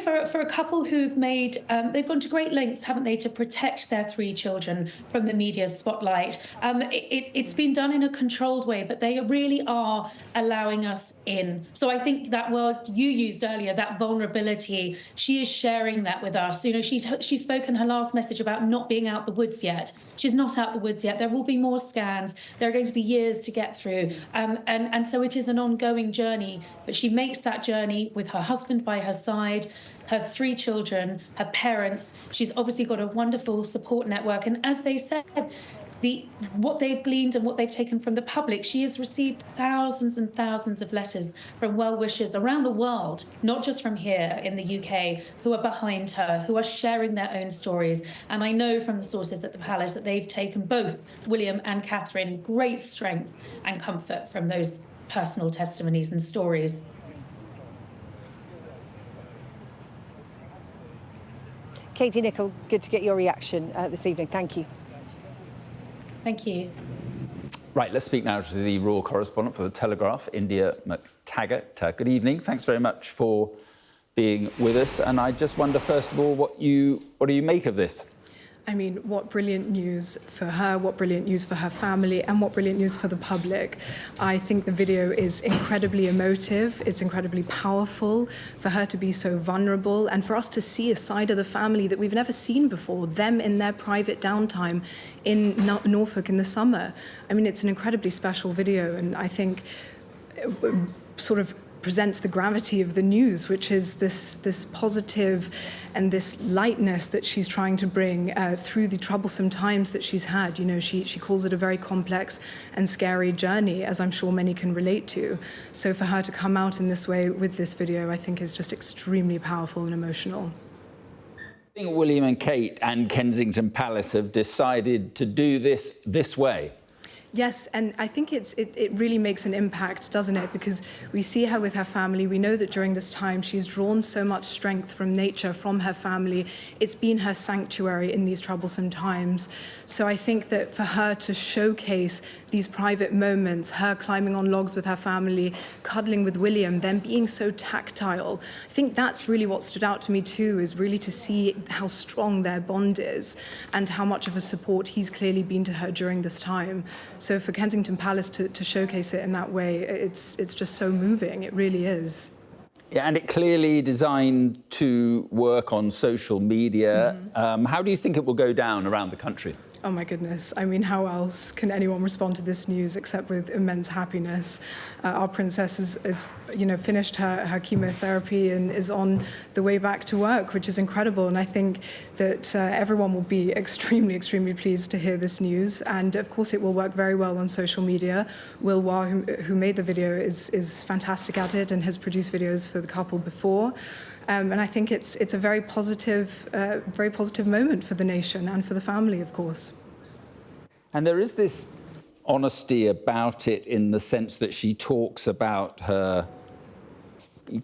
for a couple who've made they've gone to great lengths, haven't they, to protect their 3 children from the media spotlight. It's been done in a controlled way, but they really are allowing us in. So I think that word you used earlier, that vulnerability, she is sharing that with us. She spoke in her last message about not being out the woods yet. She's not out the woods yet. There will be more scans. There are going to be years to get through. And so it is an ongoing journey, but she makes that journey with her husband by her side, her 3 children, her parents. She's obviously got a wonderful support network. And as they said, what they've gleaned and what they've taken from the public, she has received thousands and thousands of letters from well-wishers around the world, not just from here in the UK, who are behind her, who are sharing their own stories. And I know from the sources at the palace that they've taken, both William and Catherine, great strength and comfort from those personal testimonies and stories. Katie Nicholl, good to get your reaction this evening. Thank you. Thank you. Right, let's speak now to the royal correspondent for The Telegraph, India McTaggart. Good evening. Thanks very much for being with us. And I just wonder, first of all, what do you make of this? I mean, what brilliant news for her, what brilliant news for her family, and what brilliant news for the public. I think the video is incredibly emotive, it's incredibly powerful for her to be so vulnerable, and for us to see a side of the family that we've never seen before, them in their private downtime in Norfolk in the summer. I mean, it's an incredibly special video, and I think it sort of presents the gravity of the news, which is this positive and this lightness that she's trying to bring through the troublesome times that she's had. She calls it a very complex and scary journey, as I'm sure many can relate to. So for her to come out in this way with this video, I think is just extremely powerful and emotional. I think William and Kate and Kensington Palace have decided to do this way. Yes, and I think it really makes an impact, doesn't it? Because we see her with her family. We know that during this time she's drawn so much strength from nature, from her family. It's been her sanctuary in these troublesome times. So I think that for her to showcase these private moments, her climbing on logs with her family, cuddling with William, them being so tactile, I think that's really what stood out to me too, is really to see how strong their bond is and how much of a support he's clearly been to her during this time. So for Kensington Palace to showcase it in that way, it's just so moving. It really is. Yeah, and it clearly designed to work on social media. Mm-hmm. How do you think it will go down around the country? Oh my goodness. I mean, how else can anyone respond to this news except with immense happiness? Our princess is finished her chemotherapy and is on the way back to work, which is incredible. And I think that everyone will be extremely, extremely pleased to hear this news. And of course, it will work very well on social media. Will Wah, who made the video, is fantastic at it and has produced videos for the couple before. And I think it's a very positive moment for the nation and for the family, of course. And there is this honesty about it in the sense that she talks about her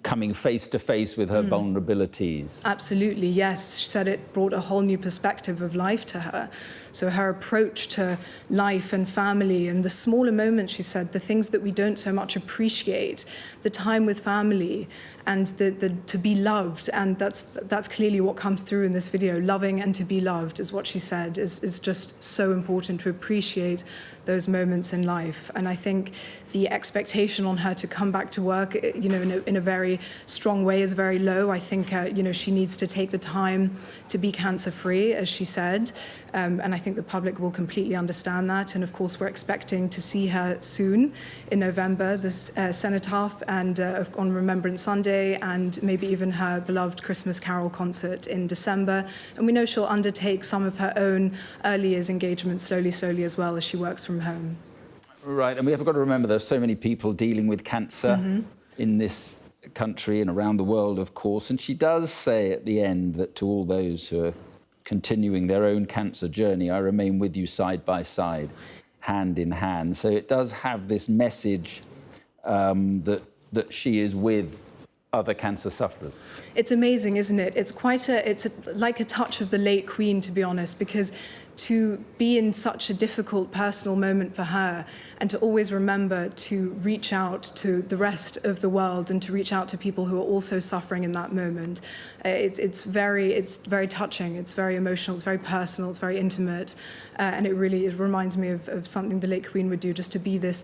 coming face to face with her vulnerabilities. Absolutely, yes. She said it brought a whole new perspective of life to her. So her approach to life and family and the smaller moments, she said, the things that we don't so much appreciate, the time with family and the to be loved, and that's clearly what comes through in this video. Loving and to be loved is what she said is just so important, to appreciate those moments in life. And I think the expectation on her to come back to work, in a very strong way is very low. I think, she needs to take the time to be cancer-free, as she said. And I think the public will completely understand that. And of course, we're expecting to see her soon in November, this cenotaph, and on Remembrance Sunday, and maybe even her beloved Christmas Carol concert in December. And we know she'll undertake some of her own early years engagements slowly as well as she works from home. Right, and we have got to remember there's so many people dealing with cancer in this country and around the world, of course. And she does say at the end that to all those who are continuing their own cancer journey, I remain with you side by side, hand in hand. So it does have this message that she is with other cancer sufferers. It's amazing, isn't it? It's like a touch of the late Queen, to be honest, because to be in such a difficult personal moment for her and to always remember to reach out to the rest of the world and to reach out to people who are also suffering in that moment. It's very touching, it's very emotional, it's very personal, it's very intimate, and it reminds me of something the late Queen would do, just to be this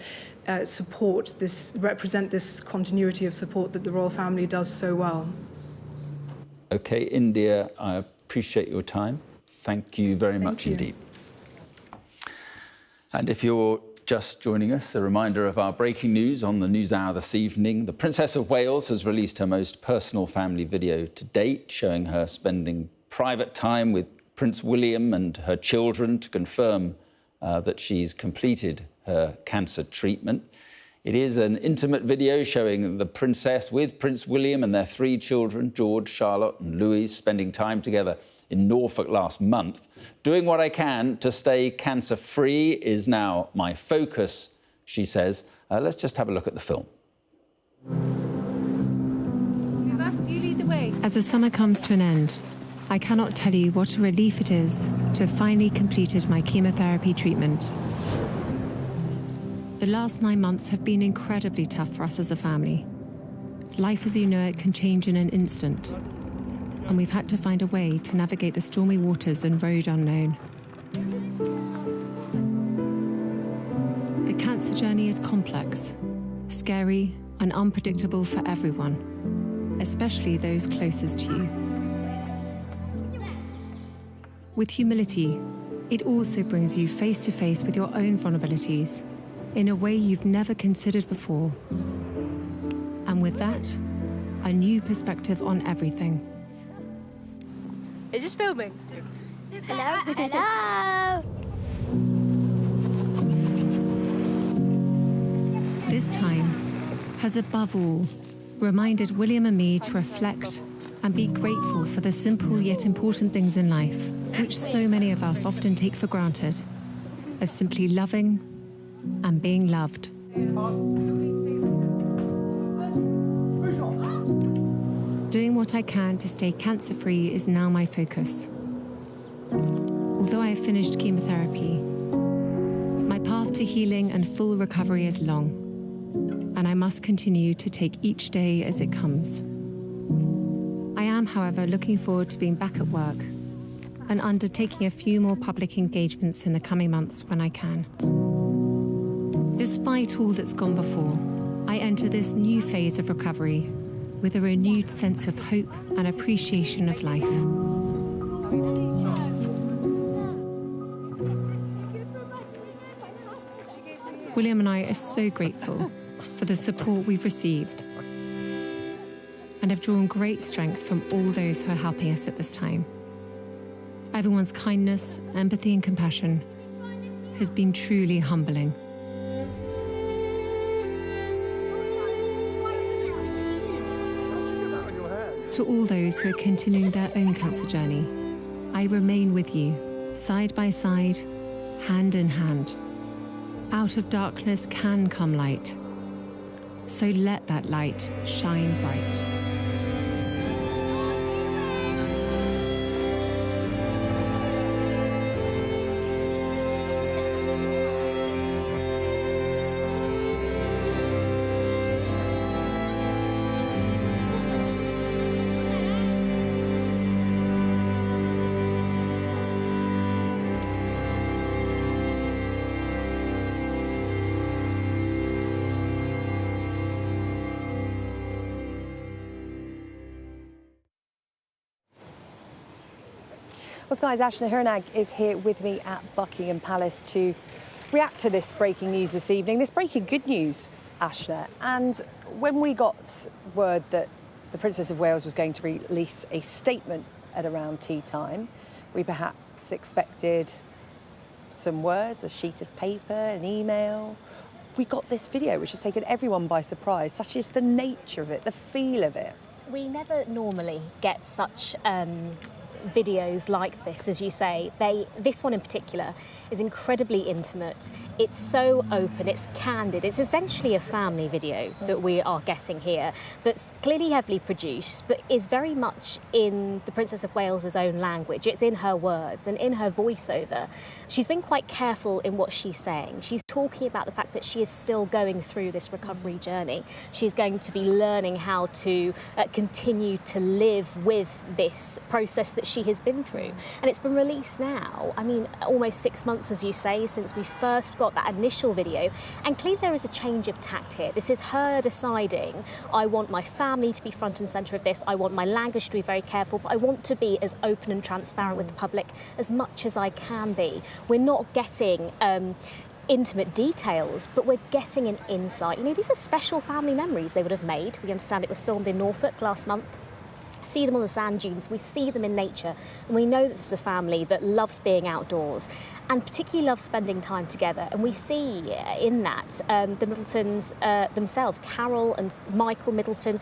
support, represent this continuity of support that the royal family does so well. Okay, India, I appreciate your time. Thank you very much indeed. And if you're just joining us, a reminder of our breaking news on the NewsHour this evening. The Princess of Wales has released her most personal family video to date, showing her spending private time with Prince William and her children to confirm that she's completed her cancer treatment. It is an intimate video showing the princess with Prince William and their 3 children, George, Charlotte and Louise, spending time together in Norfolk last month. Doing what I can to stay cancer-free is now my focus, she says. Let's just have a look at the film. As the summer comes to an end, I cannot tell you what a relief it is to have finally completed my chemotherapy treatment. The last 9 months have been incredibly tough for us as a family. Life as you know it can change in an instant, and we've had to find a way to navigate the stormy waters and road unknown. The cancer journey is complex, scary, and unpredictable for everyone, especially those closest to you. With humility, it also brings you face to face with your own vulnerabilities in a way you've never considered before. And with that, a new perspective on everything. Is this filming? Hello? Hello? This time has above all reminded William and me to reflect and be grateful for the simple yet important things in life, which so many of us often take for granted, of simply loving and being loved. Doing what I can to stay cancer-free is now my focus. Although I have finished chemotherapy, my path to healing and full recovery is long, and I must continue to take each day as it comes. I am, however, looking forward to being back at work and undertaking a few more public engagements in the coming months when I can. Despite all that's gone before, I enter this new phase of recovery with a renewed sense of hope and appreciation of life. William and I are so grateful for the support we've received and have drawn great strength from all those who are helping us at this time. Everyone's kindness, empathy and compassion has been truly humbling. To all those who are continuing their own cancer journey, I remain with you, side by side, hand in hand. Out of darkness can come light, so let that light shine bright. Well, Sky's Ashna Hiranag is here with me at Buckingham Palace to react to this breaking news this evening. This breaking good news, Ashna. And when we got word that the Princess of Wales was going to release a statement at around tea time, we perhaps expected some words, a sheet of paper, an email. We got this video, which has taken everyone by surprise. Such is the nature of it, the feel of it. We never normally get such videos like this, as you say. This one in particular is incredibly intimate. It's so open, it's candid. It's essentially a family video that we are getting here that's clearly heavily produced, but is very much in the Princess of Wales's own language. It's in her words and in her voiceover. She's been quite careful in what she's saying. She's talking about the fact that she is still going through this recovery journey. She's going to be learning how to continue to live with this process that she has been through. And it's been released now, I mean, almost 6 months, as you say, since we first got that initial video. And clearly there is a change of tact here. This is her deciding, I want my family to be front and centre of this, I want my language to be very careful, but I want to be as open and transparent with the public as much as I can be. We're not getting intimate details, but we're getting an insight. You know, these are special family memories they would have made. We understand it was filmed in Norfolk last month. See them on the sand dunes, we see them in nature, and we know that this is a family that loves being outdoors and particularly loves spending time together. And we see in that the Middletons themselves, Carol and Michael Middleton,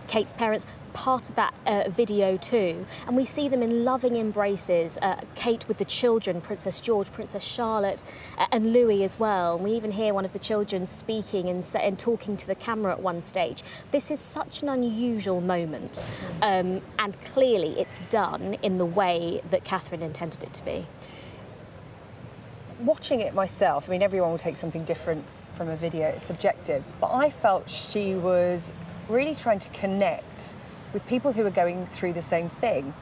Kate's parents, part of that video too. And we see them in loving embraces, Kate with the children, Princess George, Princess Charlotte, and Louis as well. And we even hear one of the children speaking and talking to the camera at one stage. This is such an unusual moment, and clearly it's done in the way that Catherine intended it to be. Watching it myself, I mean, everyone will take something different from a video, it's subjective, but I felt she was really trying to connect with people who are going through the same thing.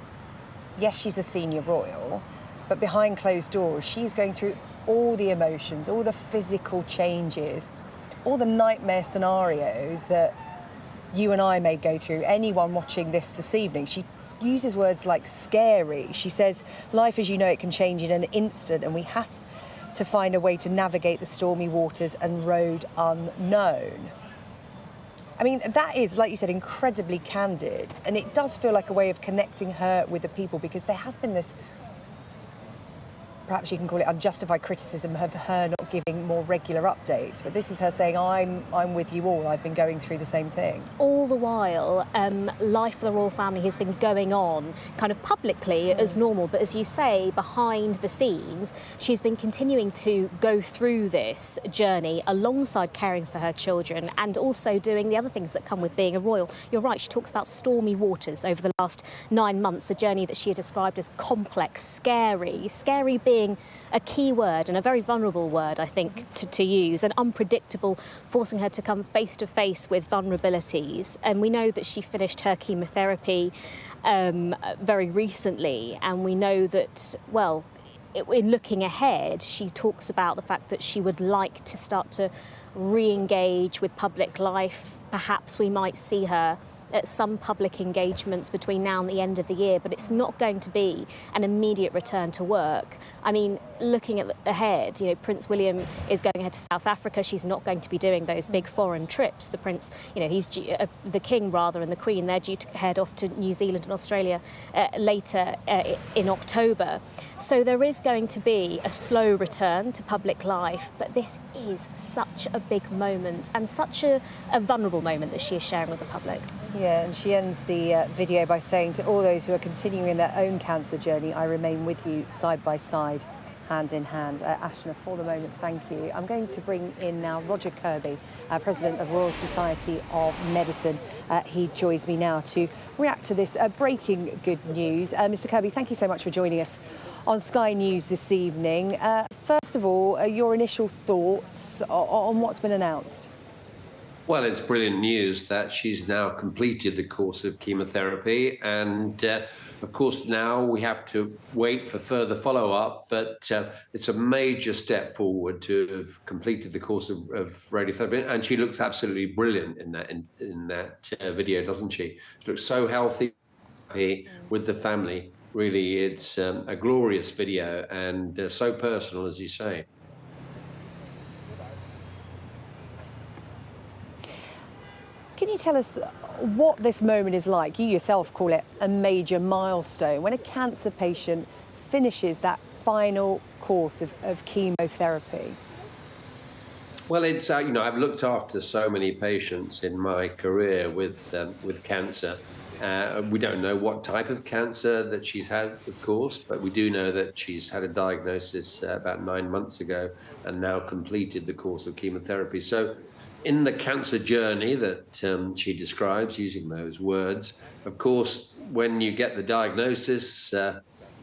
Yes, she's a senior royal, but behind closed doors, she's going through all the emotions, all the physical changes, all the nightmare scenarios that you and I may go through, anyone watching this evening. She uses words like scary. She says, life as you know it can change in an instant, and we have to find a way to navigate the stormy waters and road unknown. I mean, that is, like you said, incredibly candid, and it does feel like a way of connecting her with the people, because there has been this, perhaps you can call it unjustified criticism of her not giving more regular updates, but this is her saying, I'm with you all, I've been going through the same thing. All the while, life for the royal family has been going on kind of publicly as normal, but as you say, behind the scenes, she's been continuing to go through this journey alongside caring for her children and also doing the other things that come with being a royal. You're right, she talks about stormy waters over the last 9 months, a journey that she had described as complex, scary being a key word and a very vulnerable word, I think, to use, and unpredictable, forcing her to come face to face with vulnerabilities. And we know that she finished her chemotherapy very recently, and we know that, well, in looking ahead, she talks about the fact that she would like to start to re-engage with public life. Perhaps we might see her at some public engagements between now and the end of the year, but it's not going to be an immediate return to work. I mean, looking ahead, you know, Prince William is going ahead to South Africa. She's not going to be doing those big foreign trips. The Prince, you know, he's due, the King rather, and the Queen, they're due to head off to New Zealand and Australia later in October. So there is going to be a slow return to public life, but this is such a big moment and such a vulnerable moment that she is sharing with the public. Yeah, and she ends the video by saying, to all those who are continuing their own cancer journey, I remain with you side by side, hand in hand. Ashna, for the moment, thank you. I'm going to bring in now Roger Kirby, President of Royal Society of Medicine. He joins me now to react to this breaking good news. Mr. Kirby, thank you so much for joining us on Sky News this evening. First of all, your initial thoughts on what's been announced? Well, it's brilliant news that she's now completed the course of chemotherapy. And of course, now we have to wait for further follow-up. But it's a major step forward to have completed the course of radiotherapy. And she looks absolutely brilliant in that video, doesn't she? She looks so healthy with the family. really, it's a glorious video and so personal, as you say. Can you tell us what this moment is like? You yourself call it a major milestone, when a cancer patient finishes that final course of chemotherapy. Well, it's I've looked after so many patients in my career with cancer. We don't know what type of cancer that she's had, of course, but we do know that she's had a diagnosis about 9 months ago and now completed the course of chemotherapy. So in the cancer journey that she describes, using those words, of course, when you get the diagnosis,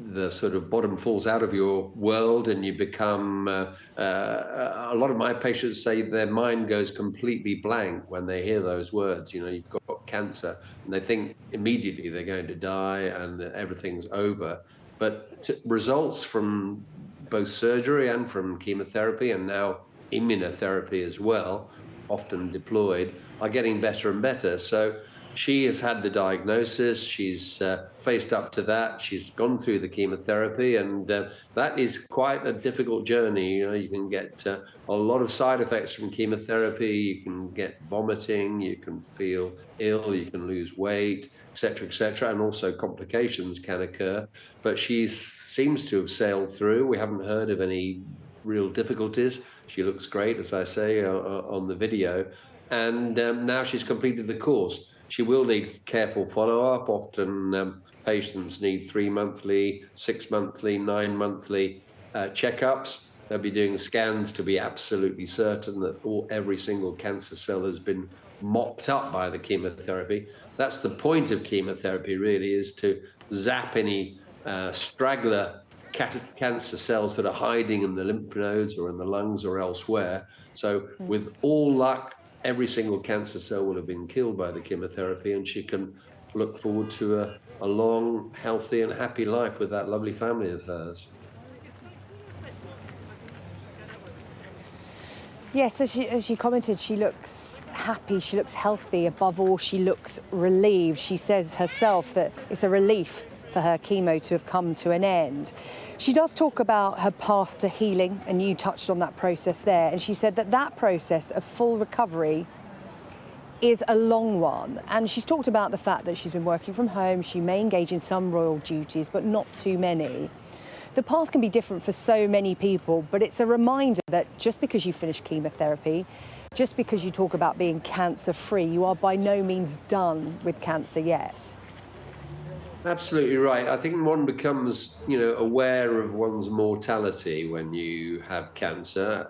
the sort of bottom falls out of your world and you become, a lot of my patients say their mind goes completely blank when they hear those words, you've got cancer, and they think immediately they're going to die and everything's over. But results from both surgery and from chemotherapy, and now immunotherapy as well, often deployed, are getting better and better. So she has had the diagnosis, she's faced up to that, she's gone through the chemotherapy, and that is quite a difficult journey. You can get a lot of side effects from chemotherapy. You can get vomiting, you can feel ill, you can lose weight, etc., and also complications can occur. But she seems to have sailed through. We haven't heard of any real difficulties. She looks great, as I say, on the video. And now she's completed the course. She will need careful follow-up. Often patients need 3 monthly, 6 monthly, 9 monthly checkups. They'll be doing scans to be absolutely certain that every single cancer cell has been mopped up by the chemotherapy. That's the point of chemotherapy, really, is to zap any straggler cancer cells that are hiding in the lymph nodes or in the lungs or elsewhere. So with all luck, every single cancer cell will have been killed by the chemotherapy, and she can look forward to a long, healthy and happy life with that lovely family of hers. Yes, as she commented, she looks happy, she looks healthy. Above all, she looks relieved. She says herself that it's a relief for her chemo to have come to an end. She does talk about her path to healing, and you touched on that process there, and she said that process of full recovery is a long one. And she's talked about the fact that she's been working from home, she may engage in some royal duties, but not too many. The path can be different for so many people, but it's a reminder that just because you finish chemotherapy, just because you talk about being cancer-free, you are by no means done with cancer yet. Absolutely right. I think one becomes, aware of one's mortality when you have cancer,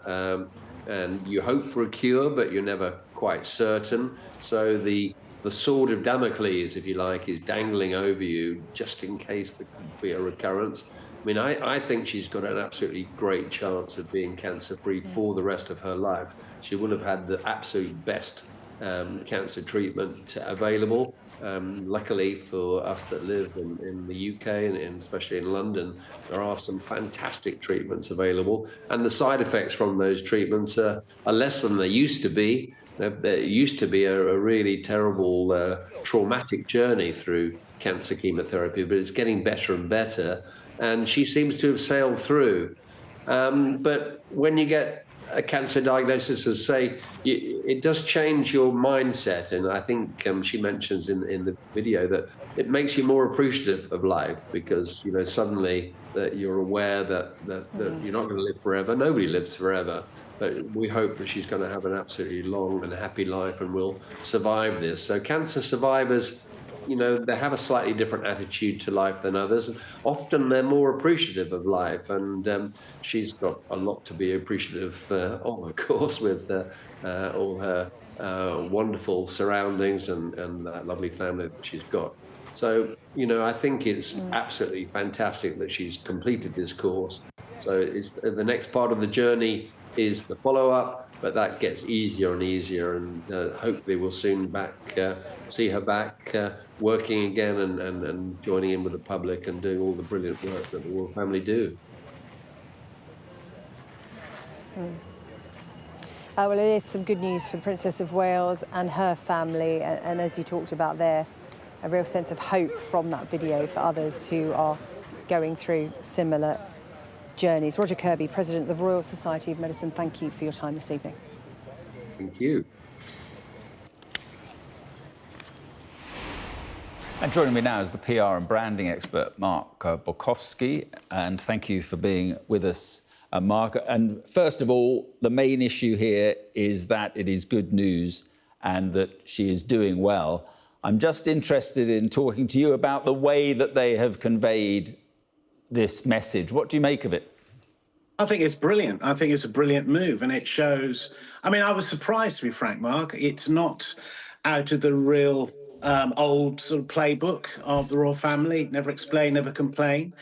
and you hope for a cure, but you're never quite certain. So the sword of Damocles, if you like, is dangling over you just in case there could be a recurrence. I mean, I think she's got an absolutely great chance of being cancer-free for the rest of her life. She will have had the absolute best cancer treatment available. Luckily for us that live in the UK and especially in London, there are some fantastic treatments available, and the side effects from those treatments are less than they used to be. There used to be a really terrible traumatic journey through cancer chemotherapy, but it's getting better and better, and she seems to have sailed through. But when you get a cancer diagnosis, as say, it does change your mindset, and I think she mentions in the video that it makes you more appreciative of life, because suddenly that you're aware that you're not going to live forever. Nobody lives forever, but we hope that she's going to have an absolutely long and happy life and will survive this. So cancer survivors, they have a slightly different attitude to life than others. Often they're more appreciative of life, and she's got a lot to be appreciative of course, with all her wonderful surroundings and that lovely family that she's got. So, I think it's absolutely fantastic that she's completed this course. So the next part of the journey is the follow-up, but that gets easier and easier, and hopefully we'll soon see her back working again and joining in with the public and doing all the brilliant work that the royal family do. Well, it is some good news for the Princess of Wales and her family, and as you talked about there, a real sense of hope from that video for others who are going through similar journeys. Roger Kirby, President of the Royal Society of Medicine, thank you for your time this evening. Thank you. And joining me now is the PR and branding expert, Mark Borkowski. And thank you for being with us, Mark. And first of all, the main issue here is that it is good news and that she is doing well. I'm just interested in talking to you about the way that they have conveyed this message. What do you make of it? I think it's brilliant. I think it's a brilliant move, and it shows... I mean, I was surprised, to be frank, Mark. It's not out of the real old sort of playbook of the royal family. Never explain, never complain.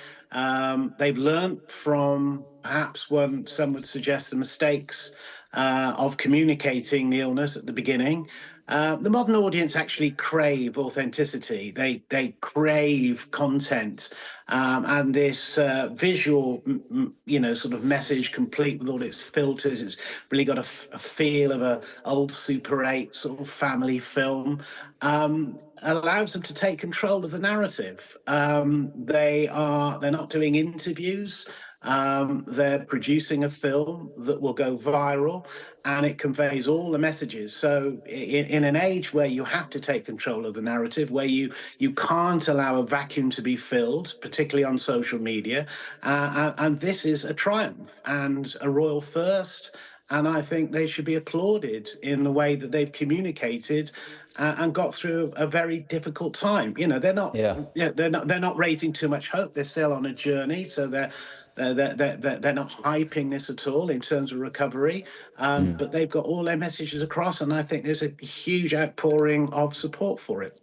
They've learnt from perhaps what some would suggest the mistakes of communicating the illness at the beginning. The modern audience actually crave authenticity. They crave content, and this visual, sort of message, complete with all its filters. It's really got a feel of a old Super 8 sort of family film. Allows them to take control of the narrative. They're not doing interviews. They're producing a film that will go viral, and it conveys all the messages. So in an age where you have to take control of the narrative, where you can't allow a vacuum to be filled, particularly on social media, and this is a triumph and a royal first. And I think they should be applauded in the way that they've communicated and got through a very difficult time. You know, they're not raising too much hope. They're still on a journey, so they're not hyping this at all in terms of recovery. But they've got all their messages across, and I think there's a huge outpouring of support for it.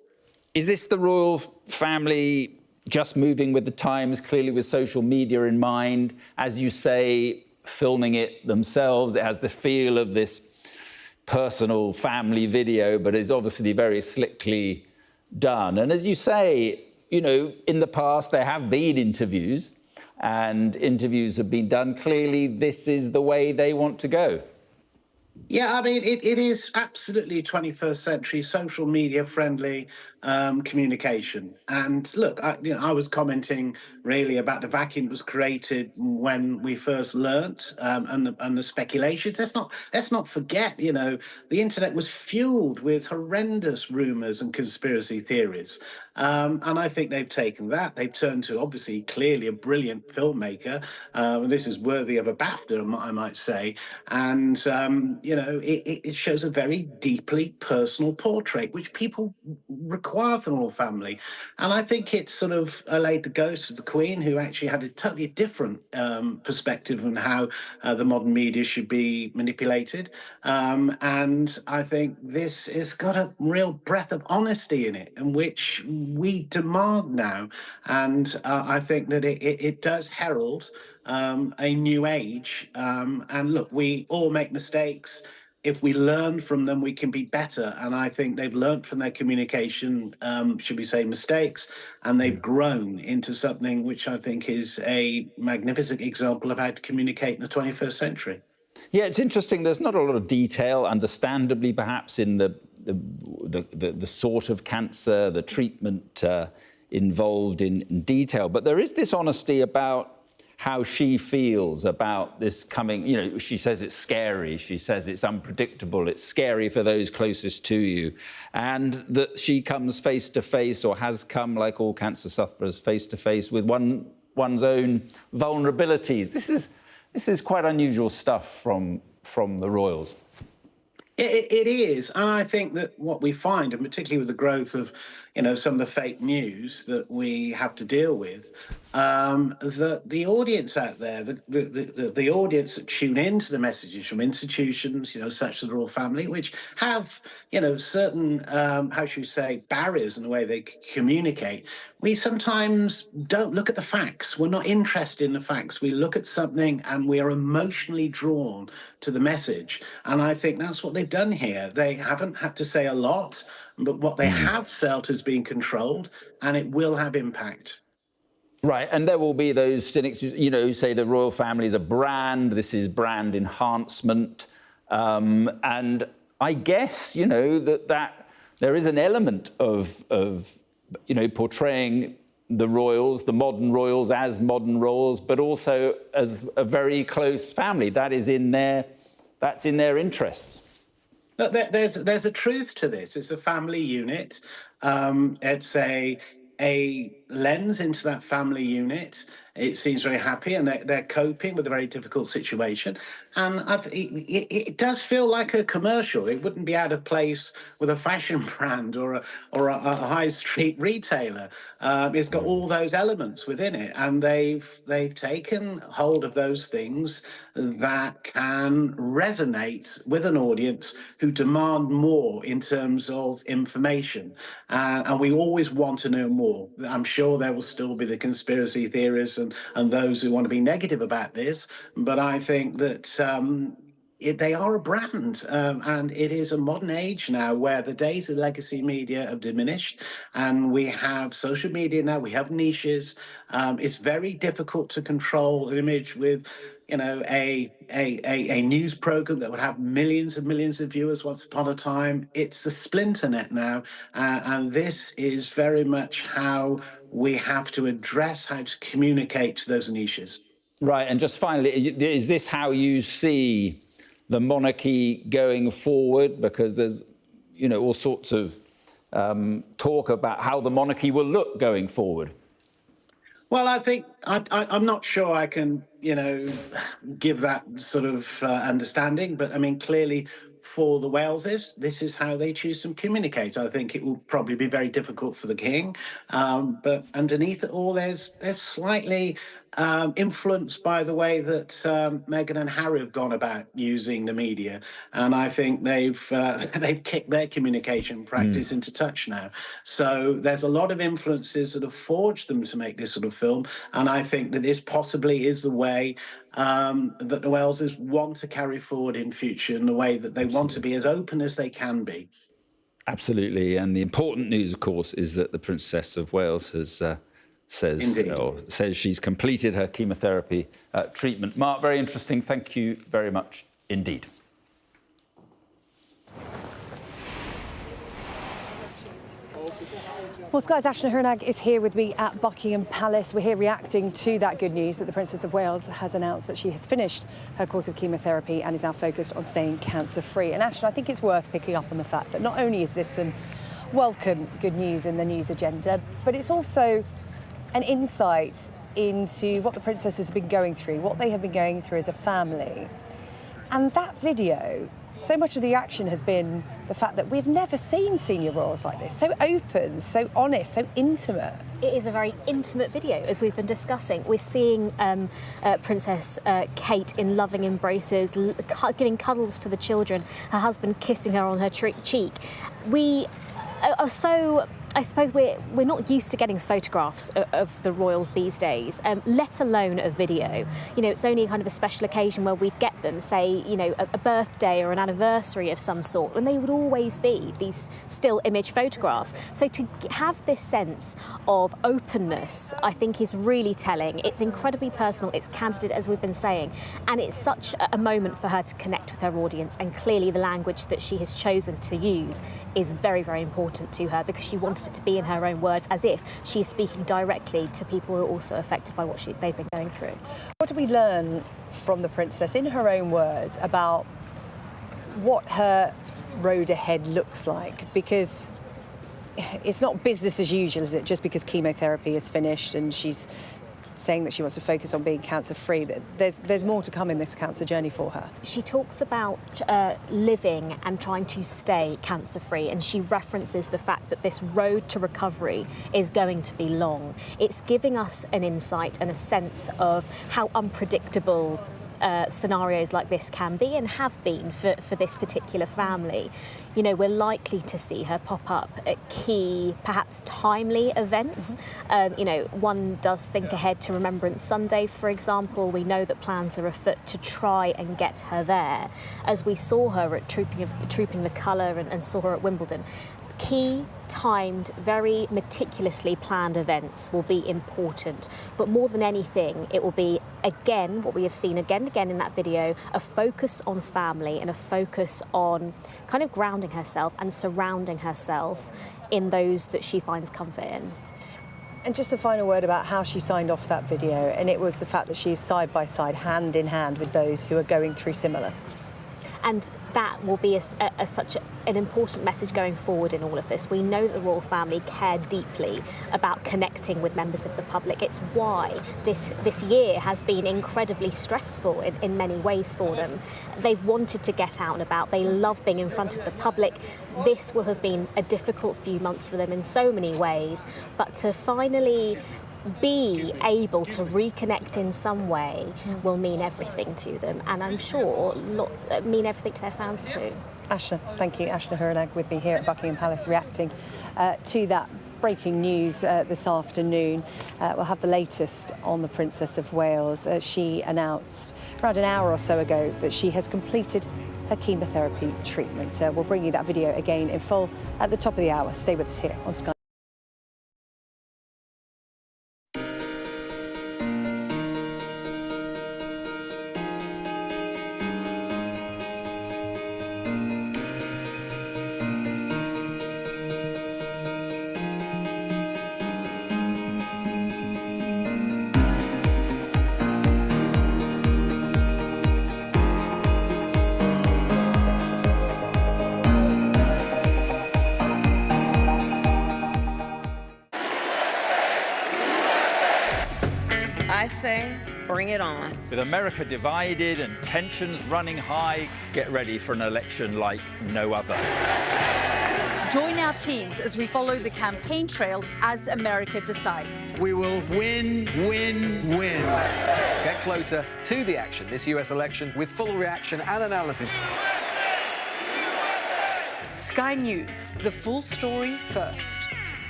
Is this the royal family just moving with the times, clearly with social media in mind? As you say, filming it themselves. It has the feel of this personal family video, but is obviously very slickly done. And as you say, you know, in the past there have been interviews, and interviews have been done. Clearly, this is the way they want to go. Yeah, I mean, it is absolutely 21st century social media friendly communication. And look, I was commenting really about the vacuum that was created when we first learnt and the speculations. Let's not forget, you know, the internet was fueled with horrendous rumours and conspiracy theories. And I think they've taken that. They've turned to, obviously, clearly a brilliant filmmaker. This is worthy of a BAFTA, I might say. And, you know, it shows a very deeply personal portrait, which people require from the royal family. And I think it sort of allayed the ghost of the Queen, who actually had a totally different perspective on how the modern media should be manipulated. And I think this has got a real breath of honesty in it, in which we demand now. And I think that it does herald a new age. And look, we all make mistakes. If we learn from them, we can be better. And I think they've learned from their communication, should we say, mistakes, and they've grown into something which I think is a magnificent example of how to communicate in the 21st century. Yeah, it's interesting. There's not a lot of detail, understandably, perhaps, in the sort of cancer, the treatment involved in detail. But there is this honesty about how she feels about this coming. You know, she says it's scary. She says it's unpredictable. It's scary for those closest to you. And that she comes face to face, or has come, like all cancer sufferers, face to face with one's own vulnerabilities. This is quite unusual stuff from the royals. It is, and I think that what we find, and particularly with the growth of, you know, some of the fake news that we have to deal with, that the audience out there, the audience that tune into the messages from institutions, you know, such as the royal family, which have, you know, certain, how should we say, barriers in the way they communicate. We sometimes don't look at the facts. We're not interested in the facts. We look at something and we are emotionally drawn to the message. And I think that's what they've done here. They haven't had to say a lot, but what they have felt has been controlled, and it will have impact. Right, and there will be those cynics, you know, who say the royal family is a brand, this is brand enhancement. And I guess, you know, that there is an element of you know, portraying the royals, the modern royals, as modern royals, but also as a very close family. That's in their interests. Look, there's a truth to this. It's a family unit. It's a lens into that family unit. It seems very happy, and they're coping with a very difficult situation. And it does feel like a commercial. It wouldn't be out of place with a fashion brand or a high street retailer. It's got all those elements within it, and they've taken hold of those things that can resonate with an audience who demand more in terms of information. And we always want to know more. I'm sure there will still be the conspiracy theorists and those who want to be negative about this, but I think that they are a brand, and it is a modern age now where the days of legacy media have diminished, and we have social media now. We have niches. It's very difficult to control an image with, you know, a news program that would have millions and millions of viewers once upon a time. It's the splinternet now, and this is very much how we have to address how to communicate to those niches. Right, and just finally, is this how you see the monarchy going forward? Because there's, you know, all sorts of talk about how the monarchy will look going forward. Well, I think I'm not sure I can, you know, give that sort of understanding, but I mean, clearly for the Waleses, this is how they choose to communicate. I think it will probably be very difficult for the king, but underneath it all, there's slightly influenced by the way that Meghan and Harry have gone about using the media, and I think they've kicked their communication practice into touch now. So there's a lot of influences that have forged them to make this sort of film, and I think that this possibly is the way that the Waleses want to carry forward in future, in the way that they want to be as open as they can be. Absolutely, and the important news, of course, is that the Princess of Wales has says she's completed her chemotherapy treatment. Mark, very interesting. Thank you very much indeed. Well, Sky's Ashna Hernag is here with me at Buckingham Palace. We're here reacting to that good news that the Princess of Wales has announced that she has finished her course of chemotherapy and is now focused on staying cancer-free. And Ashna, I think it's worth picking up on the fact that not only is this some welcome good news in the news agenda, but it's also an insight into what the princess has been going through, what they have been going through as a family. And that video, so much of the reaction has been the fact that we've never seen senior royals like this, so open, so honest, so intimate. It is a very intimate video, as we've been discussing. We're seeing Princess Kate in loving embraces, giving cuddles to the children, her husband kissing her on her cheek. We are so... I suppose we're not used to getting photographs of the royals these days, let alone a video. You know, it's only kind of a special occasion where we'd get them, say, you know, a birthday or an anniversary of some sort, and they would always be these still image photographs. So to have this sense of openness, I think, is really telling. It's incredibly personal, it's candid, as we've been saying, and it's such a moment for her to connect with her audience, and clearly the language that she has chosen to use is very, very important to her, because she wanted it to be in her own words, as if she's speaking directly to people who are also affected by what they've been going through. What do we learn from the princess, in her own words, about what her road ahead looks like? Because it's not business as usual, is it? Just because chemotherapy is finished and she's saying that she wants to focus on being cancer-free, that there's more to come in this cancer journey for her. She talks about living and trying to stay cancer-free, and she references the fact that this road to recovery is going to be long. It's giving us an insight and a sense of how unpredictable scenarios like this can be and have been for this particular family. You know, we're likely to see her pop up at key, perhaps timely events. You know, one does think ahead to Remembrance Sunday, for example. We know that plans are afoot to try and get her there. As we saw her at Trooping the Colour and saw her at Wimbledon, Key, timed, very meticulously planned events will be important, but more than anything, it will be, again, what we have seen again and again in that video, a focus on family and a focus on kind of grounding herself and surrounding herself in those that she finds comfort in. And just a final word about how she signed off that video, and it was the fact that she's side by side, hand in hand with those who are going through similar. And that will be such an important message going forward in all of this. We know that the royal family care deeply about connecting with members of the public. It's why this year has been incredibly stressful in many ways for them. They've wanted to get out and about. They love being in front of the public. This will have been a difficult few months for them in so many ways, but to finally be able to reconnect in some way will mean everything to them, and I'm sure mean everything to their fans too. Ashna, thank you. Ashna Hurnag with me here at Buckingham Palace reacting to that breaking news this afternoon. We'll have the latest on the Princess of Wales. She announced around an hour or so ago that she has completed her chemotherapy treatment. We'll bring you that video again in full at the top of the hour. Stay with us here on Sky. I say, bring it on. With America divided and tensions running high, get ready for an election like no other. Join our teams as we follow the campaign trail as America decides. We will win, win, win. Get closer to the action this US election with full reaction and analysis. Sky News, the full story first.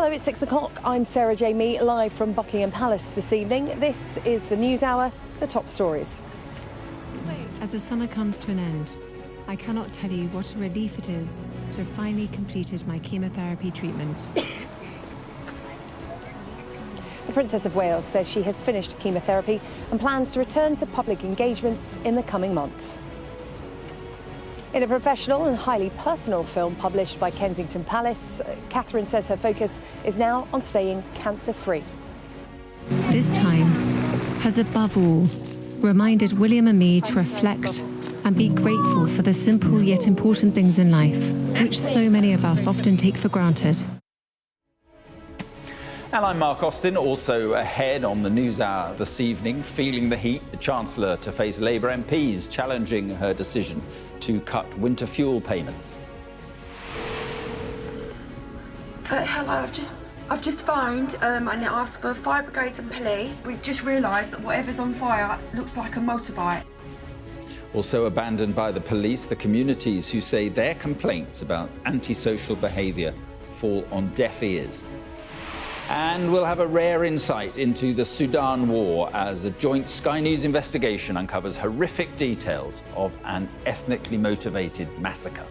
Hello, it's 6 o'clock. I'm Sarah Jamie, live from Buckingham Palace this evening. This is the News Hour, the top stories. As the summer comes to an end, I cannot tell you what a relief it is to have finally completed my chemotherapy treatment. The Princess of Wales says she has finished chemotherapy and plans to return to public engagements in the coming months. In a professional and highly personal film published by Kensington Palace, Catherine says her focus is now on staying cancer-free. This time has above all reminded William and me to reflect and be grateful for the simple yet important things in life, which so many of us often take for granted. And I'm Mark Austin, also ahead on the News Hour this evening. Feeling the heat, the Chancellor to face Labour MPs challenging her decision to cut winter fuel payments. Hello, I've just phoned and asked for fire brigades and police. We've just realised that whatever's on fire looks like a motorbike. Also abandoned by the police, the communities who say their complaints about antisocial behaviour fall on deaf ears. And we'll have a rare insight into the Sudan war as a joint Sky News investigation uncovers horrific details of an ethnically motivated massacre.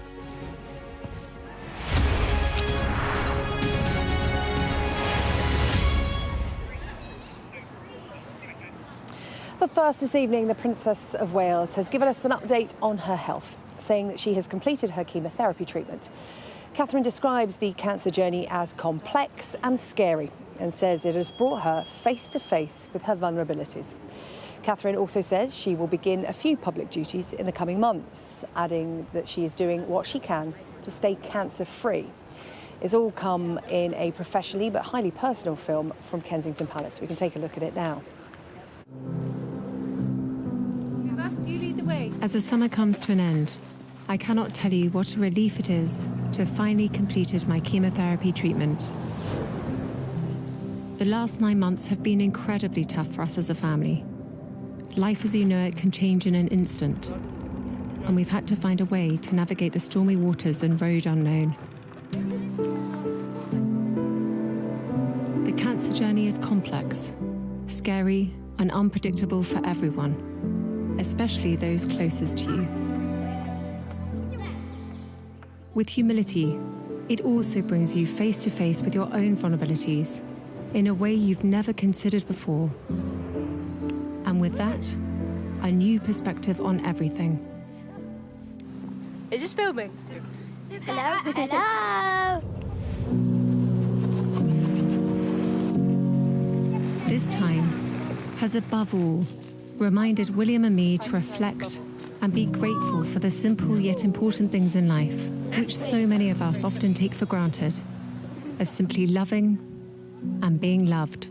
But first this evening, the Princess of Wales has given us an update on her health, saying that she has completed her chemotherapy treatment. Catherine describes the cancer journey as complex and scary and says it has brought her face to face with her vulnerabilities. Catherine also says she will begin a few public duties in the coming months, adding that she is doing what she can to stay cancer-free. It's all come in a professionally but highly personal film from Kensington Palace. We can take a look at it now. As the summer comes to an end, I cannot tell you what a relief it is to have finally completed my chemotherapy treatment. The last 9 months have been incredibly tough for us as a family. Life as you know it can change in an instant, and we've had to find a way to navigate the stormy waters and road unknown. The cancer journey is complex, scary, and unpredictable for everyone, especially those closest to you. With humility, it also brings you face to face with your own vulnerabilities in a way you've never considered before. And with that, a new perspective on everything. Is this filming? Hello? Hello? This time has above all reminded William and me to reflect and be grateful for the simple yet important things in life, which so many of us often take for granted, of simply loving and being loved.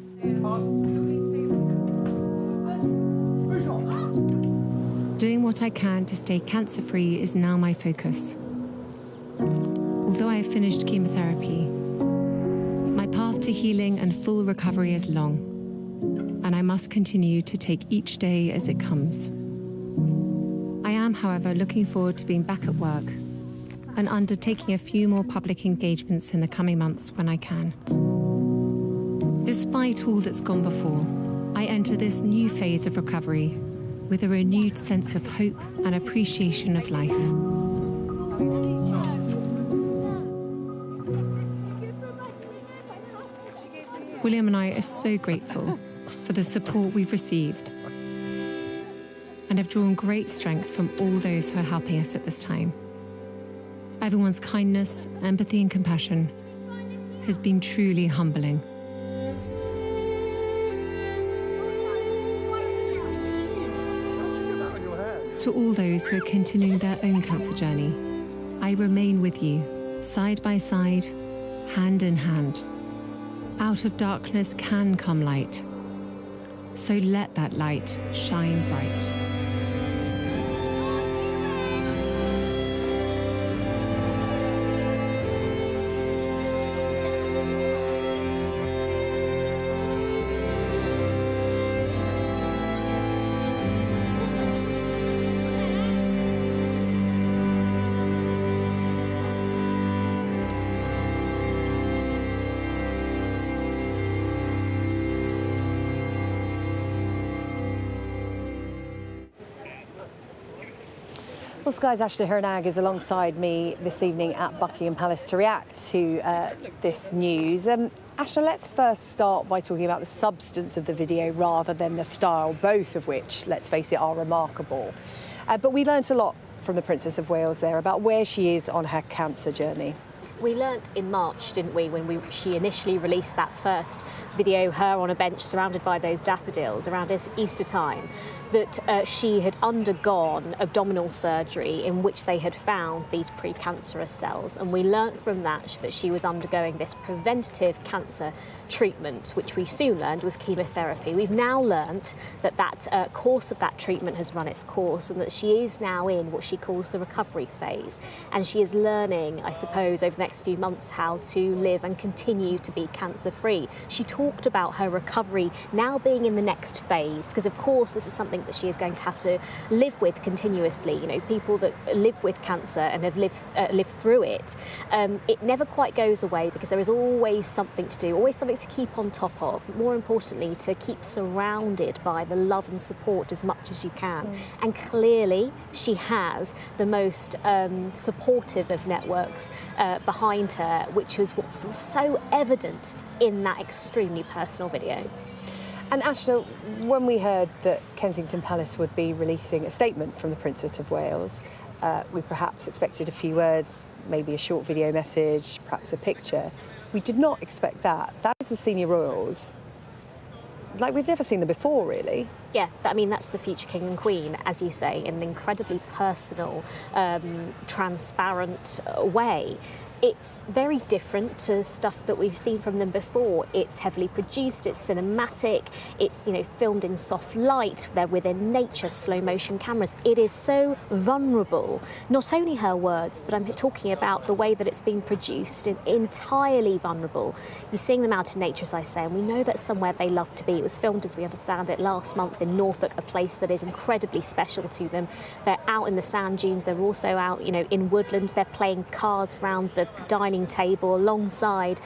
Doing what I can to stay cancer-free is now my focus. Although I have finished chemotherapy, my path to healing and full recovery is long, and I must continue to take each day as it comes. I am, however, looking forward to being back at work and undertaking a few more public engagements in the coming months when I can. Despite all that's gone before, I enter this new phase of recovery with a renewed sense of hope and appreciation of life. William and I are so grateful for the support we've received and have drawn great strength from all those who are helping us at this time. Everyone's kindness, empathy and compassion has been truly humbling. To all those who are continuing their own cancer journey, I remain with you, side by side, hand in hand. Out of darkness can come light, so let that light shine bright. Well, Sky's Ashna Hernag is alongside me this evening at Buckingham Palace to react to this news. Ashna, let's first start by talking about the substance of the video rather than the style, both of which, let's face it, are remarkable. But we learnt a lot from the Princess of Wales there about where she is on her cancer journey. We learnt in March, didn't we, when she initially released that first video, her on a bench surrounded by those daffodils around Easter time, that she had undergone abdominal surgery in which they had found these precancerous cells. And we learnt from that that she was undergoing this preventative cancer treatment, which we soon learned was chemotherapy. We've now learnt that that course of that treatment has run its course and that she is now in what she calls the recovery phase. And she is learning, I suppose, over the next few months how to live and continue to be cancer-free. She talked about her recovery now being in the next phase, because of course this is something that she is going to have to live with continuously. You know, people that live with cancer and have lived through it, it never quite goes away because there is always something to do, always something to keep on top of. More importantly, to keep surrounded by the love and support as much as you can. And clearly she has the most supportive of networks behind her, which was what was so evident in that extremely personal video. And Ashna, when we heard that Kensington Palace would be releasing a statement from the Princess of Wales, we perhaps expected a few words, maybe a short video message, perhaps a picture. We did not expect that. That is the senior royals. Like, we've never seen them before, really. Yeah, I mean, that's the future king and queen, as you say, in an incredibly personal, transparent way. It's very different to stuff that we've seen from them before. It's heavily produced, it's cinematic, it's, you know, filmed in soft light, they're within nature, slow motion cameras. It is so vulnerable. Not only her words, but I'm talking about the way that it's been produced, entirely vulnerable. You're seeing them out in nature, as I say, and we know that's somewhere they love to be. It was filmed, as we understand it, last month in Norfolk, a place that is incredibly special to them. They're out in the sand dunes, they're also out, you know, in woodland, they're playing cards round the dining table alongside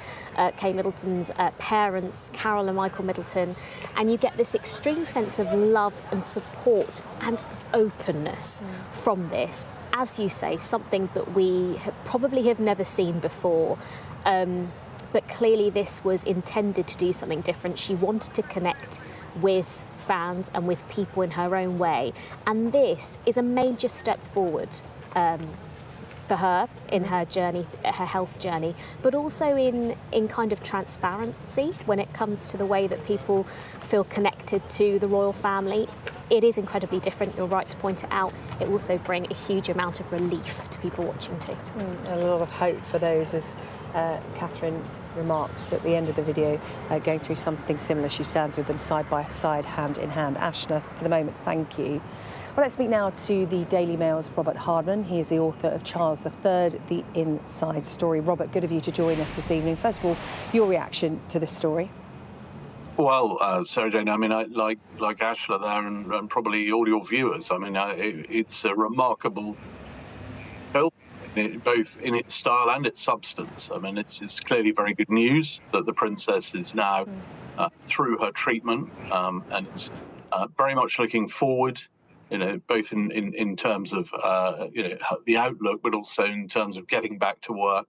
Kate Middleton's parents, Carol and Michael Middleton, and you get this extreme sense of love and support and openness from this. As you say, something that we probably have never seen before, but clearly this was intended to do something different. She wanted to connect with fans and with people in her own way, and this is a major step forward for her in her journey, her health journey, but also in kind of transparency when it comes to the way that people feel connected to the royal family. It is incredibly different, you're right to point it out. It also brings a huge amount of relief to people watching too. And a lot of hope for those, as Catherine remarks at the end of the video, going through something similar. She stands with them side by side, hand in hand. Ashna, for the moment, thank you. Well, let's speak now to the Daily Mail's Robert Hardman. He is the author of Charles III, The Inside Story. Robert, good of you to join us this evening. First of all, your reaction to this story? Well, Sarah Jane, I mean, like Ashla there and probably all your viewers, I mean, it's a remarkable film, both in its style and its substance. I mean, it's clearly very good news that the princess is now through her treatment, and it's very much looking forward, you know, both in terms of, you know, the outlook, but also in terms of getting back to work.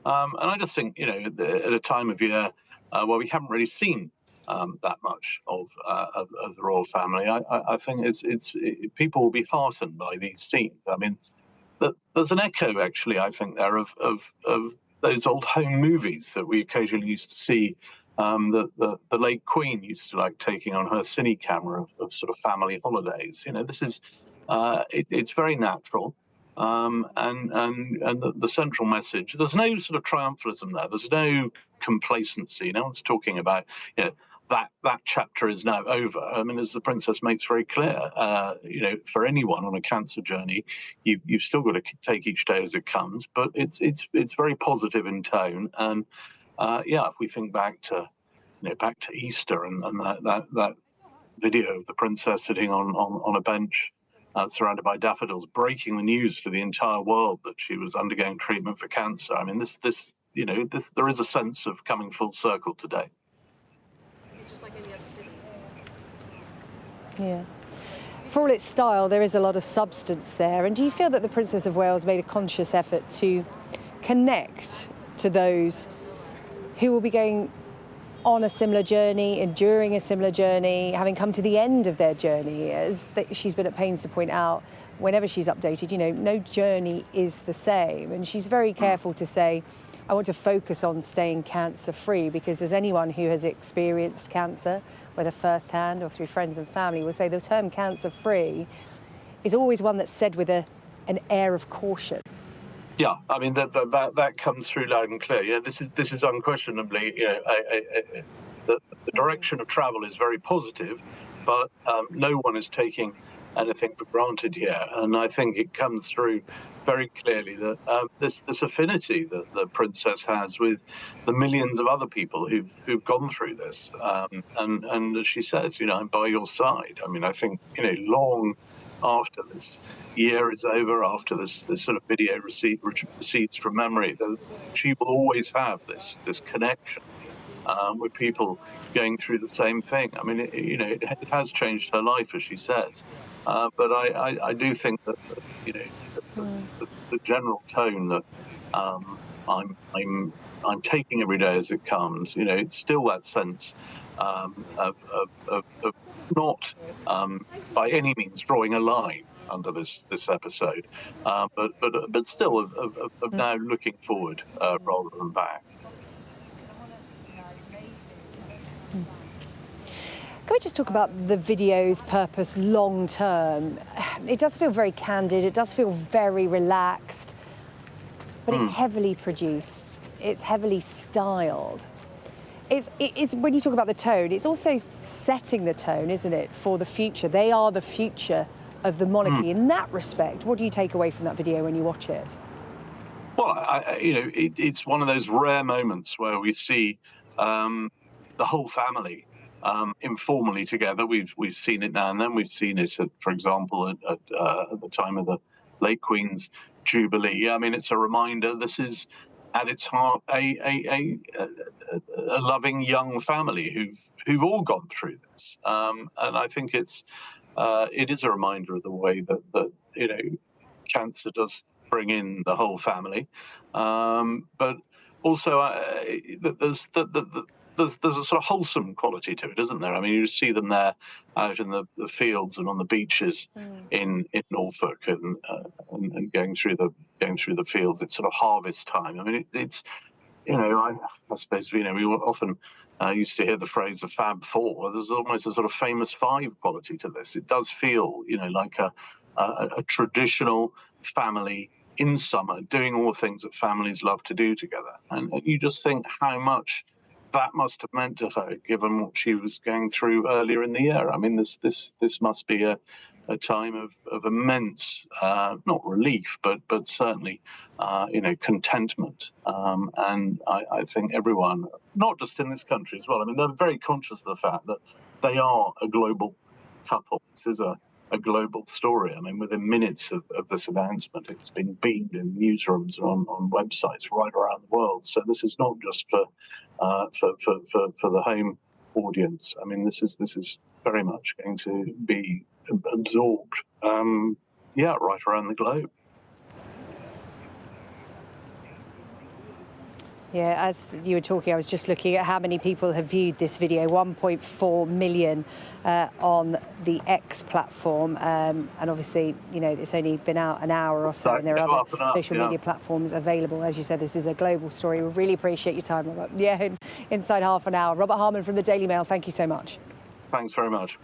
And I just think, you know, at a time of year where we haven't really seen that much of the royal family, I think people will be heartened by these scenes. I mean, there's an echo, actually, I think, there of those old home movies that we occasionally used to see. The late Queen used to like taking on her cine camera of sort of family holidays. You know, this is it's very natural. And the central message, there's no sort of triumphalism there. There's no complacency. No one's talking about, you know, that chapter is now over. I mean, as the princess makes very clear, you know, for anyone on a cancer journey, you've still got to take each day as it comes. But it's very positive in tone. And yeah, if we think back to, you know, back to Easter and that video of the princess sitting on a bench, surrounded by daffodils, breaking the news to the entire world that she was undergoing treatment for cancer. I mean, this you know, there is a sense of coming full circle today. Yeah. For all its style, there is a lot of substance there. And do you feel that the Princess of Wales made a conscious effort to connect to those who will be going on a similar journey, enduring a similar journey, having come to the end of their journey? As she's been at pains to point out, whenever she's updated, you know, no journey is the same. And she's very careful to say, I want to focus on staying cancer-free, because as anyone who has experienced cancer, whether firsthand or through friends and family, will say the term cancer-free is always one that's said with an air of caution. Yeah, I mean that comes through loud and clear. You know, this is unquestionably, you know, the direction of travel is very positive, but no one is taking anything for granted here, and I think it comes through very clearly that this affinity that the princess has with the millions of other people who've gone through this, and as she says, you know, I'm by your side. I mean, I think, you know, long after this year is over, after this sort of video recedes from memory, she will always have this connection with people going through the same thing. I mean, it has changed her life, as she says, but I do think that, you know, the general tone that I'm taking every day as it comes, you know, it's still that sense of not by any means drawing a line under this episode, but still of now looking forward rather than back. Can we just talk about the video's purpose long term? It does feel very candid, it does feel very relaxed, but it's heavily produced, it's heavily styled. It's when you talk about the tone, it's also setting the tone, isn't it, for the future? They are the future of the monarchy. In that respect, what do you take away from that video when you watch it? Well, you know, it's one of those rare moments where we see the whole family informally together. We've seen it now and then. We've seen it, for example, at the time of the late Queen's Jubilee. I mean, it's a reminder. This is at its heart a loving young family who've all gone through this, and I think it is a reminder of the way that you know, cancer does bring in the whole family, but also there's a sort of wholesome quality to it, isn't there? I mean, you see them there out in the fields and on the beaches in Norfolk and going through the fields. It's sort of harvest time. I mean, it's you know, I suppose, you know, we often used to hear the phrase the Fab Four. There's almost a sort of famous five quality to this. It does feel, you know, like a traditional family in summer doing all the things that families love to do together, and you just think how much that must have meant to her, given what she was going through earlier in the year. I mean, this must be a time of immense, not relief, but certainly, you know, contentment. And I think everyone, not just in this country as well, I mean, they're very conscious of the fact that they are a global couple. This is a global story. I mean, within minutes of this announcement, it's been beamed in newsrooms and on websites right around the world. So this is not just for the home audience. I mean, this is very much going to be absorbed, right around the globe. Yeah, as you were talking, I was just looking at how many people have viewed this video, 1.4 million on the X platform. And obviously, you know, it's only been out an hour or so, and there are other social media platforms available. As you said, this is a global story. We really appreciate your time, Robert. Yeah, inside half an hour. Robert Harmon from the Daily Mail, thank you so much. Thanks very much.